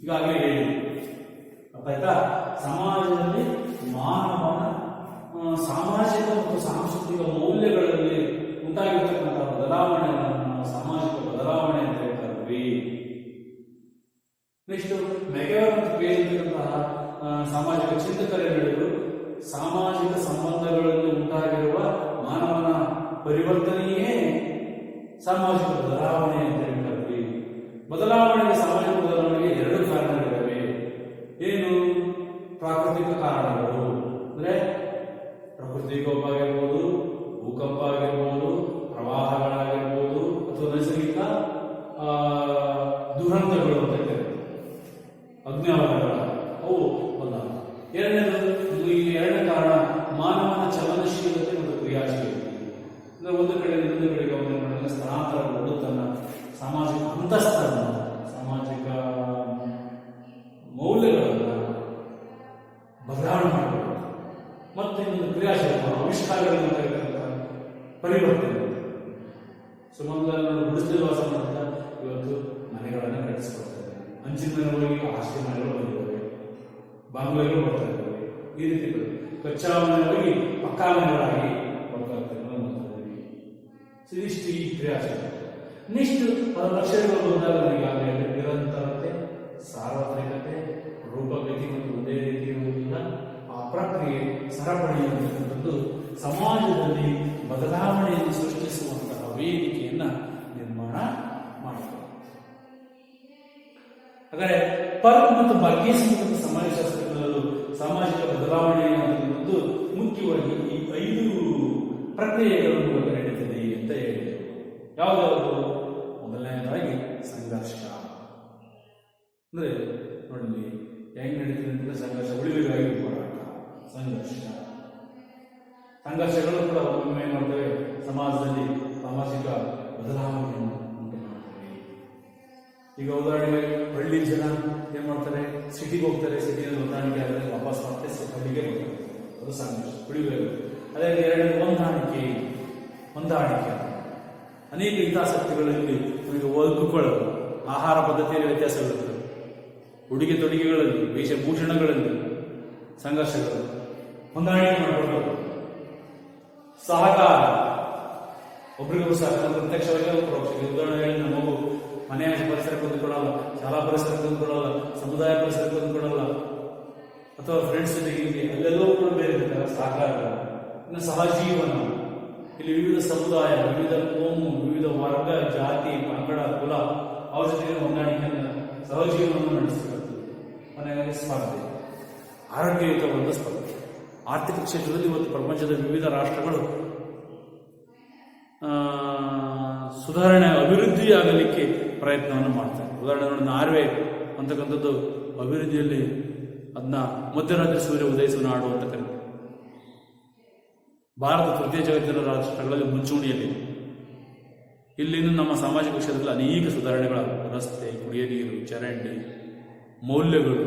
ಈಗಾಗಲೇ ಹೇಳಿ. ಅರ್ಥ ಆಯ್ತಾ? ಸಮಾಜದಲ್ಲಿ ಮಾನವನ ಸಾಮಾಜಿಕ ಮತ್ತು ಸಾಂಸ್ಕೃತಿಕ ಮೌಲ್ಯಗಳಲ್ಲಿ ಉಂಟಾಗಿರ್ತಕ್ಕಂತಹ ಬದಲಾವಣೆಗಳನ್ನು ನಾವು ಸಾಮಾಜಿಕ ಬದಲಾವಣೆ ಅಂತ ಹೇಳ್ತಾ ಇದ್ವಿ. ನೆಕ್ಸ್ಟ್ ಮೆಗೆವರ್ ಮತ್ತು ಬೇರಿದಂತಹ ಸಾಮಾಜಿಕ ಚಿಂತಕರು ಸಾಮಾಜಿಕ ಸಂಬಂಧಗಳಲ್ಲಿ ಉಂಟಾಗಿರುವ ಮಾನವನ ಪರಿವರ್ತನೆಯೇ ಸಾಮಾಜಿಕ ಬದಲಾವಣೆ ಅಂತ ಹೇಳ್ತೀವಿ. ಬದಲಾವಣೆಗೆ, ಸಾಮಾಜಿಕ ಬದಲಾವಣೆಗೆ ಎರಡು ಕಾರಣಗಳಿವೆ. ಏನು? ಪ್ರಾಕೃತಿಕ ಕಾರಣಗಳು, ಅಂದ್ರೆ ಪ್ರಕೃತಿ ವಿಕೋಪ ಆಗಿರ್ಬೋದು, ಭೂಕಂಪ ಆಗಿರ್ಬೋದು, ಪ್ರವಾಹಗಳಾಗಿರ್ಬೋದು, ಅಥವಾ ನೈಸರ್ಗಿಕ ದುರಂತಗಳು ಅಂತ ಹೇಳ್ತೇವೆ, ಅಗ್ನಿಯವಘಗಳ, ಅವು ಬದಲಾವಣೆ. ಎರಡನೇ ಕಾರಣ ಮಾನವನ ಚಲನಶೀಲತೆ ಮತ್ತು ಕ್ರಿಯಾಶೀಲತೆ. ಅಂದ್ರೆ ಒಂದು ಕಡೆ ಇನ್ನೊಂದು ಕಡೆಗೆ ಅವನ ಸ್ಥಳಾಂತರಗೊಂಡು ತನ್ನ ಸಾಮಾಜಿಕ ಅಂತಸ್ತನ್ನು, ಸಾಮಾಜಿಕ ಮೌಲ್ಯಗಳನ್ನು ಬದಲಾವಣೆ ಮಾಡಬೇಕು. ಮತ್ತೆ ಇನ್ನೊಂದು ಕ್ರಿಯಾಶೀಲತೆ, ಆವಿಷ್ಕಾರಗಳನ್ನು ಪರಿವರ್ತನೆ. ಸುಮಂಗಲ ಗುಡಿಸಲು ವಾಸ ಮಾಡ್ತಾ ಇವತ್ತು ಮನೆಗಳನ್ನು ಕಟ್ಟಿಸ್ಕೊಡ್ತಾರೆ. ಅಂಚಿನ ಮನೆಗಳಿಗೆ ಆಸ್ತಿ ಮನೆಗಳು ಬಂದಿದ್ದಾವೆ, ಬಾಂಗ್ಲಾಗಳು ಬರ್ತಾ ಇದ್ದಾವೆ. ಈ ರೀತಿ ಕಚ್ಚಾ ಮನೆಗಳಿಗೆ ಪಕ್ಕಾ ಮನೆಗಳಾಗಿ ಬರ್ತಾ ಇರ್ತವೆ. ಇದಿಷ್ಟು ಈ ಕ್ರಿಯಾಶೀಲತೆ. ನೆಕ್ಸ್ಟ್ ಲಕ್ಷಣಗಳು ಬಂದಾಗ ನನಗೆ ನಿರಂತರತೆ, ಸಾರ್ವತ್ರಿಕತೆ, ರೂಪಗತಿ ಮತ್ತು ಒಂದೇ ರೀತಿ ಇರುವುದಿಲ್ಲ. ಆ ಪ್ರಕ್ರಿಯೆ ಸರಪಣಿ ಅಂತಕ್ಕಂಥದ್ದು ಸಮಾಜದಲ್ಲಿ ಬದಲಾವಣೆಯನ್ನು ಸೃಷ್ಟಿಸುವಂತಹ ವೇದಿಕೆಯನ್ನ ನಿರ್ಮಾಣ ಹಾಗಾದರೆ ಪರ್ಕ್ ಮತ್ತು ಬಾರ್ಗೇಸ್ ಮತ್ತು ಸಮಾಜಶಾಸ್ತ್ರಗಳಲ್ಲೂ ಸಾಮಾಜಿಕ ಬದಲಾವಣೆ ಅನ್ನುವುದು ಮುಖ್ಯವಾಗಿ ಈ 5 ಪ್ರಕ್ರಿಯೆಗಳ ಮೂಲಕ ನಡೀತದೆ ಅಂತ ಹೇಳಿದರು. ಯಾವುದಾದ್ರು? ಮೊದಲನೇದಾಗಿ ಸಂಘರ್ಷ. ಅಂದ್ರೆ ನೋಡಿ ಹೆಂಗ್ ನಡೀತದೆ ಅಂದ್ರೆ ಸಂಘರ್ಷ, ಉಳಿವಿಗಾಗಿ ಹೋರಾಟ, ಸಂಘರ್ಷಗಳು ಕೂಡ ಒಮ್ಮೆ ಮಾಡ್ತವೆ ಸಮಾಜದಲ್ಲಿ ಸಾಮಾಜಿಕ ಬದಲಾವಣೆಯನ್ನು ಉಂಟು ಮಾಡ್ತವೆ. ಈಗ ಉದಾಹರಣೆಗೆ ಹಳ್ಳಿ ಜನ ಏನ್ ಮಾಡ್ತಾರೆ, ಸಿಟಿಗೆ ಹೋಗ್ತಾರೆ, ಸಿಟಿಯಲ್ಲಿ ಹೊಂದಾಣಿಕೆ ಆದರೆ ವಾಪಸ್ ಮತ್ತೆ ಹಳ್ಳಿಗೆ ಬರ್ತಾರೆ, ಅದು ಸಂಘರ್ಷ, ಉಳಿವಿಗಾಗಿ. ಅದೇ ಎರಡನೇ ಹೊಂದಾಣಿಕೆ. ಅನೇಕ ಹಿತಾಸಕ್ತಿಗಳಲ್ಲಿ ನಮಗೆ ಒದಗಿಕೊಳ್ಳಲು ಆಹಾರ ಪದ್ಧತಿಯಲ್ಲಿ ವ್ಯತ್ಯಾಸಗಳಿರ್ತದೆ, ಉಡುಗೆ ತೊಡುಗೆಗಳಲ್ಲಿ, ವೇಷಭೂಷಣಗಳಲ್ಲಿ ಸಂಘರ್ಷಗಳು, ಹೊಂದಾಣಿಕೆ ಮಾಡಿಕೊಳ್ಳೋದು, ಸಹಕಾರ, ಒಬ್ರಿಗೊಬ್ಬರು ಸಹಕಾರ ಪ್ರತ್ಯಕ್ಷವಾಗಿ ಪರೋಕ್ಷವಾಗಿ. ಉದಾಹರಣೆಗೆ ನಮ್ಮ ಮಗು ಮನೆಯ ಪರಿಸರಕ್ಕೆ ಹೊಂದಿಕೊಳ್ಳಲ್ಲ, ಶಾಲಾ ಪರಿಸರಕ್ಕೆ ಹೊಂದಿಕೊಳ್ಳಲ್ಲ, ಸಮುದಾಯ ಪರಿಸರಕ್ಕೆ ಹೊಂದಿಕೊಳ್ಳಲ್ಲ, ಅಥವಾ ಫ್ರೆಂಡ್ಸ್ ಜೊತೆಗೆ ಅಲ್ಲೆಲ್ಲವೂ ಕೂಡ ಬೇರೆ ಸಹಕಾರ. ಇನ್ನು ಸಹಜೀವನ, ಇಲ್ಲಿ ವಿವಿಧ ಸಮುದಾಯ, ವಿವಿಧ ಕೋಮು, ವಿವಿಧ ವರ್ಗ, ಜಾತಿ, ಪಂಗಡ, ಕುಲ ಅವ್ರ ಜೊತೆಗೆ ಹೊಂದಾಣಿಕೆಯನ್ನು, ಸಹಜೀವನವನ್ನು ನಡೆಸಬೇಕು. ಕೊನೆಯಾಗಿ ಸ್ಪರ್ಧೆ, ಆರೋಗ್ಯಯುತವಾದ ಸ್ಪರ್ಧೆ. ಆರ್ಥಿಕ ಕ್ಷೇತ್ರದಲ್ಲಿ ಇವತ್ತು ಪ್ರಪಂಚದ ವಿವಿಧ ರಾಷ್ಟ್ರಗಳು ಸುಧಾರಣೆ, ಅಭಿವೃದ್ಧಿಯಾಗಲಿಕ್ಕೆ ಪ್ರಯತ್ನವನ್ನು ಮಾಡ್ತಾರೆ. ಉದಾಹರಣೆ ನೋಡಿ, ನಾರ್ವೆ ಅಂತಕ್ಕಂಥದ್ದು ಅಭಿವೃದ್ಧಿಯಲ್ಲಿ ಅದನ್ನ ಮಧ್ಯರಾತ್ರಿ ಸೂರ್ಯ ಉದಯಿಸುವ ನಾಡು ಅಂತ ಕರೀತಾರೆ. ಭಾರತ ತೃತೀಯ ಜಗತ್ತಿನ ರಾಷ್ಟ್ರಗಳಲ್ಲಿ ಮುಂಚೂಣಿಯಲ್ಲಿ. ಇಲ್ಲಿನ ನಮ್ಮ ಸಾಮಾಜಿಕ ಕ್ಷೇತ್ರದಲ್ಲಿ ಅನೇಕ ಸುಧಾರಣೆಗಳ, ರಸ್ತೆ, ಕುಡಿಯ ನೀರು, ಚರಂಡಿ, ಮೌಲ್ಯಗಳು,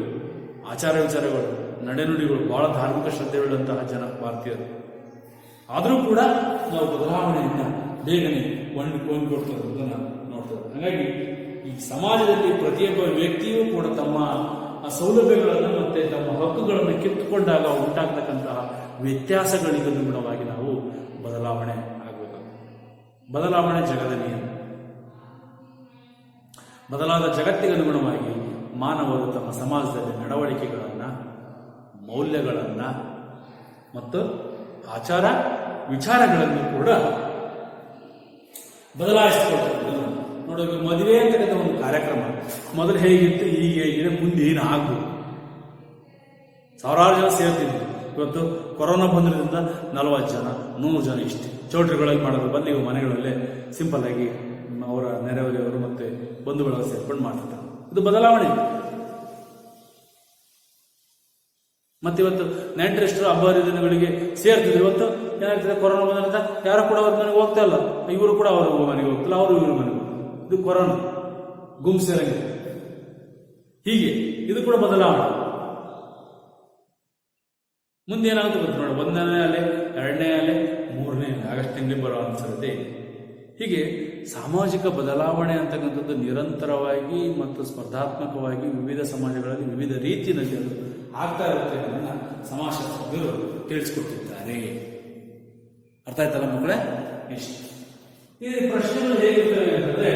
ಆಚಾರ ವಿಚಾರಗಳು, ನಡೆನುಡಿಗಳು, ಬಹಳ ಧಾರ್ಮಿಕ ಶ್ರದ್ಧೆಯುಳ್ಳಂತಹ ಜನ ಭಾರತೀಯರು. ಆದರೂ ಕೂಡ ನಾವು ಬದಲಾವಣೆಯಿಂದ ಬೇಗನೆ ಕೊಂಡ್ಕೊಡ್ತಕ್ಕಂಥದ್ದನ್ನು ನೋಡ್ತೇವೆ. ಹಾಗಾಗಿ ಈ ಸಮಾಜದಲ್ಲಿ ಪ್ರತಿಯೊಬ್ಬ ವ್ಯಕ್ತಿಯೂ ಕೂಡ ತಮ್ಮ ಸೌಲಭ್ಯಗಳನ್ನು ಮತ್ತೆ ತಮ್ಮ ಹಕ್ಕುಗಳನ್ನು ಕಿತ್ತುಕೊಂಡಾಗ ಉಂಟಾಗ್ತಕ್ಕಂತಹ ವ್ಯತ್ಯಾಸಗಳಿಗನುಗುಣವಾಗಿ ನಾವು ಬದಲಾವಣೆ ಆಗಬೇಕಾಗುತ್ತೆ. ಬದಲಾವಣೆ ಜಗದ ನಿಯಮ. ಬದಲಾದ ಜಗತ್ತಿಗನುಗುಣವಾಗಿ ಮಾನವರು ತಮ್ಮ ಸಮಾಜದಲ್ಲಿ ನಡವಳಿಕೆಗಳನ್ನು, ಮೌಲ್ಯಗಳನ್ನು ಮತ್ತು ಆಚಾರ ವಿಚಾರಗಳನ್ನು ಕೂಡ ಬದಲಾಯಿಸಿಕೊಳ್ತಾರೆ. ನೋಡಿ, ಮದುವೆ ಅಂತಕ್ಕಂಥ ಒಂದು ಕಾರ್ಯಕ್ರಮ ಮೊದಲು ಹೇಗಿತ್ತು, ಈಗ ಹೇಗಿದೆ, ಮುಂದೆ ಏನು ಆಗ್ಬೋದು. ಸಾವಿರಾರು ಜನ ಸೇರ್ತಿದ್ರು. ಇವತ್ತು ಕೊರೋನಾ ಬಂದ್ರಿಂದ 40 ಜನ 100 ಜನ ಇಷ್ಟೇ ಚೌಟ್ರಿಗಳಲ್ಲಿ ಮಾಡೋದು ಬಂದು ಇವು ಮನೆಗಳಲ್ಲೇ ಸಿಂಪಲ್ ಆಗಿ ಅವರ ನೆರೆಹೊರೆಯವರು ಮತ್ತೆ ಬಂಧು ಬಳಗ ಸೇರ್ಕೊಂಡು ಮಾಡ್ತಿರ್ತಾರೆ. ಇದು ಬದಲಾವಣೆ. ಮತ್ತಿವತ್ತು ನೆಂಟರೆಷ್ಟರು ಹಬ್ಬ ಹರಿದಿನಗಳಿಗೆ ಸೇರ್ತಿದ್ರು. ಇವತ್ತು ಏನಾಗ್ತದೆ, ಕೊರೋನಾ ಬಂದ್ರಿಂದ ಯಾರು ಕೂಡ ಅವ್ರ ಮನೆಗೆ ಹೋಗ್ತಾ ಇಲ್ಲ, ಇವರು ಕೂಡ ಅವ್ರ ಮನೆಗೆ ಹೋಗ್ತಿಲ್ಲ, ಅವರು ಇವ್ರ ಮನೆಗೆ. ಇದು ಕೊರೋನಾ ಗುಂಪು ಹೀಗೆ ಇದು ಕೂಡ ಬದಲಾವಣೆ. ಮುಂದೆ ಏನಾಗುತ್ತೆ ಗೊತ್ತು ನೋಡಿ, 1ನೇ ಅಲೆ, 2ನೇ ಅಲೆ, 3ನೇ ಅಲೆ, ಆಗಸ್ಟ್ ತಿಂಗಳಿಗೆ ಬರೋ ಅನ್ಸತ್ತೆ. ಹೀಗೆ ಸಾಮಾಜಿಕ ಬದಲಾವಣೆ ಅಂತಕ್ಕಂಥದ್ದು ನಿರಂತರವಾಗಿ ಮತ್ತು ಸ್ಪರ್ಧಾತ್ಮಕವಾಗಿ ವಿವಿಧ ಸಮಾಜಗಳಲ್ಲಿ ವಿವಿಧ ರೀತಿಯಲ್ಲಿ ಅದು ಆಗ್ತಾ ಇರುತ್ತೆ ಅನ್ನೋದನ್ನ ಸಮಾಜಶಾಸ್ತ್ರಜ್ಞರು ತಿಳಿಸ್ಕೊಟ್ಟಿದ್ದಾರೆ. ಅರ್ಥ ಆಯ್ತಲ್ಲ ಮಕ್ಕಳೇ? ಇಷ್ಟು ಈ ಪ್ರಶ್ನೆಗಳು ಹೇಗಿರ್ತವೆ ಅಂತಂದ್ರೆ,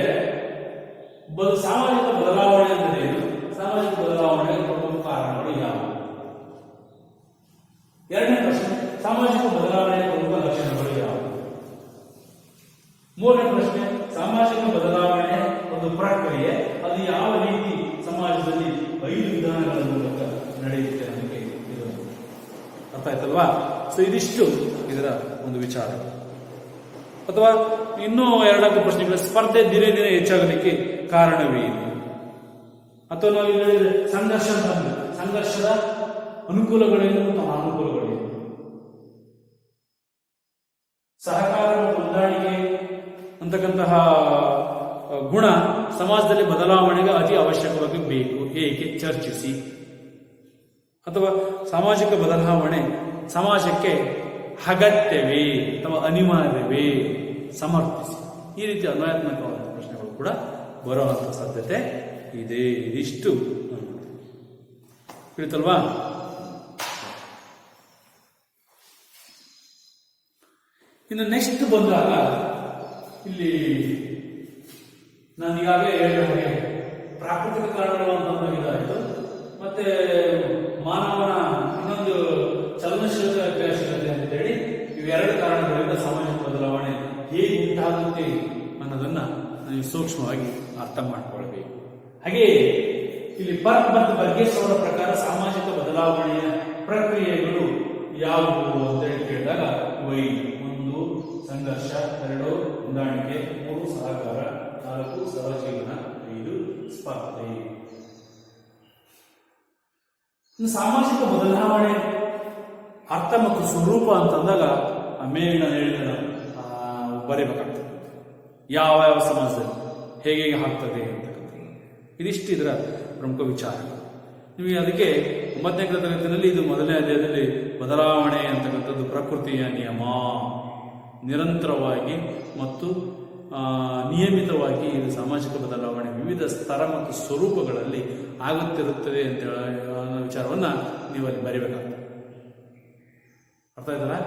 ಸಾಮಾಜಿಕ ಬದಲಾವಣೆ ಅಂದರೆ ಏನು, ಸಾಮಾಜಿಕ ಬದಲಾವಣೆಗೆ ಪ್ರಮುಖ ಕಾರಣಗಳು ಯಾವುವು. 2ನೇ ಪ್ರಶ್ನೆ, ಸಾಮಾಜಿಕ ಬದಲಾವಣೆಯ ಪ್ರಮುಖ ಲಕ್ಷಣಗಳು ಯಾವುವು. 3ನೇ ಪ್ರಶ್ನೆ, ಸಾಮಾಜಿಕ ಬದಲಾವಣೆಯ ಒಂದು ಪ್ರಕ್ರಿಯೆ, ಅದು ಯಾವ ರೀತಿ ಸಮಾಜದಲ್ಲಿ 5 ವಿಧಾನಗಳ ಮೂಲಕ ನಡೆಯುತ್ತೆ ನಮಗೆ. ಇದು ಅರ್ಥ ಆಯ್ತಲ್ವಾ? ಸೊ ಇದಿಷ್ಟು ಇದರ ಒಂದು ವಿಚಾರ. ಅಥವಾ ಇನ್ನೂ 2 ಪ್ರಶ್ನೆಗಳು, ಸ್ಪರ್ಧೆ ದಿನೇ ದಿನೇ ಹೆಚ್ಚಾಗಲಿಕ್ಕೆ ಕಾರಣವೇನು, ಅಥವಾ ನಾವು ಹೇಳಿದ್ರೆ ಸಂಘರ್ಷ ಅಂತ, ಸಂಘರ್ಷದ ಅನುಕೂಲಗಳೇನು ಮತ್ತು ಅನಾನುಕೂಲಗಳೇನು, ಸಹಕಾರ ಮತ್ತು ಹೊಂದಾಣಿಕೆ ಅಂತಕ್ಕಂತಹ ಗುಣ ಸಮಾಜದಲ್ಲಿ ಬದಲಾವಣೆಗೆ ಅತಿ ಅವಶ್ಯಕವಾಗಿ ಬೇಕು, ಹೇಗೆ ಚರ್ಚಿಸಿ. ಅಥವಾ ಸಾಮಾಜಿಕ ಬದಲಾವಣೆ ಸಮಾಜಕ್ಕೆ ಅಗತ್ಯವೇ ಅಥವಾ ಅನಿವಾರ್ಯವೇ, ಸಮರ್ಥಿಸಿ. ಈ ರೀತಿ ಅನ್ವಯಾತ್ಮಕವಾದ ಪ್ರಶ್ನೆಗಳು ಕೂಡ ಬರುವಂತಹ ಸಾಧ್ಯತೆ ಇದೆ. ಇದಿಷ್ಟು ತಿಳಿತಲ್ವಾ? ಇನ್ನು ನೆಕ್ಸ್ಟ್ ಬಂದಾಗ ಇಲ್ಲಿ ನಾನು ಈಗಾಗಲೇ ಹೇಳಿದ ಹಾಗೆ ಪ್ರಾಕೃತಿಕ ಕಾರಣಗಳು ಅಂತ ಇದಾಯಿತು, ಮತ್ತೆ ಮಾನವನ ಇನ್ನೊಂದು ಚಲನಶೀಲತೆ, ಕ್ರಿಯಾಶೀಲತೆ ಅಂತೇಳಿ ಇವೆರಡು ಕಾರಣಗಳಿಂದ ಸಾಮಾಜಿಕ ಬದಲಾವಣೆ ಹೇಗೆ ಉಂಟಾಗುತ್ತೆ ಅನ್ನೋದನ್ನ ನೀವು ಸೂಕ್ಷ್ಮವಾಗಿ ಅರ್ಥ ಮಾಡ್ಕೊಳ್ಬೇಕು. ಹಾಗೆಯೇ ಇಲ್ಲಿ ಬರ್ಕ್ ಮತ್ತು ಬರ್ಗೇಸ್ ಅವರ ಪ್ರಕಾರ ಸಾಮಾಜಿಕ ಬದಲಾವಣೆಯ ಪ್ರಕ್ರಿಯೆಗಳು ಯಾವುವು ಅಂತ ಹೇಳಿ ಕೇಳಿದಾಗ ಇವು 1 ಸಂಘರ್ಷ, 2 ಹೊಂದಾಣಿಕೆ, 3 ಸಹಕಾರ, 4 ಸಹಜೀವನ, 5 ಸ್ಪರ್ಧೆ. ಸಾಮಾಜಿಕ ಬದಲಾವಣೆ ಅರ್ಥ ಮತ್ತು ಸ್ವರೂಪ ಅಂತಂದಾಗ ಮೇಲಿನ ಹೇಳಿದ ಬರೀಬೇಕಾಗ್ತದೆ. ಯಾವ ಯಾವ ಸಮಾಜದಲ್ಲಿ ಹೇಗೆ ಆಗ್ತದೆ ಅಂತಕ್ಕಂಥದ್ದು ಇದಿಷ್ಟು ಇದರ ಪ್ರಮುಖ ವಿಚಾರ. ನಿಮಗೆ ಅದಕ್ಕೆ 9ನೇ ತರಗತಿಯಲ್ಲಿ ಇದು 1ನೇ ಅಧ್ಯಾಯದಲ್ಲಿ ಬದಲಾವಣೆ ಅಂತಕ್ಕಂಥದ್ದು ಪ್ರಕೃತಿಯ ನಿಯಮ, ನಿರಂತರವಾಗಿ ಮತ್ತು ನಿಯಮಿತವಾಗಿ ಇದು ಸಾಮಾಜಿಕ ಬದಲಾವಣೆ ವಿವಿಧ ಸ್ತರ ಮತ್ತು ಸ್ವರೂಪಗಳಲ್ಲಿ ಆಗುತ್ತಿರುತ್ತದೆ ಅಂತ ಹೇಳೋ ವಿಚಾರವನ್ನ ನೀವು ಅಲ್ಲಿ ಬರೀಬೇಕಾಗ್ತದೆ. ಅರ್ಥ ಆಯ್ತಲ್ಲ?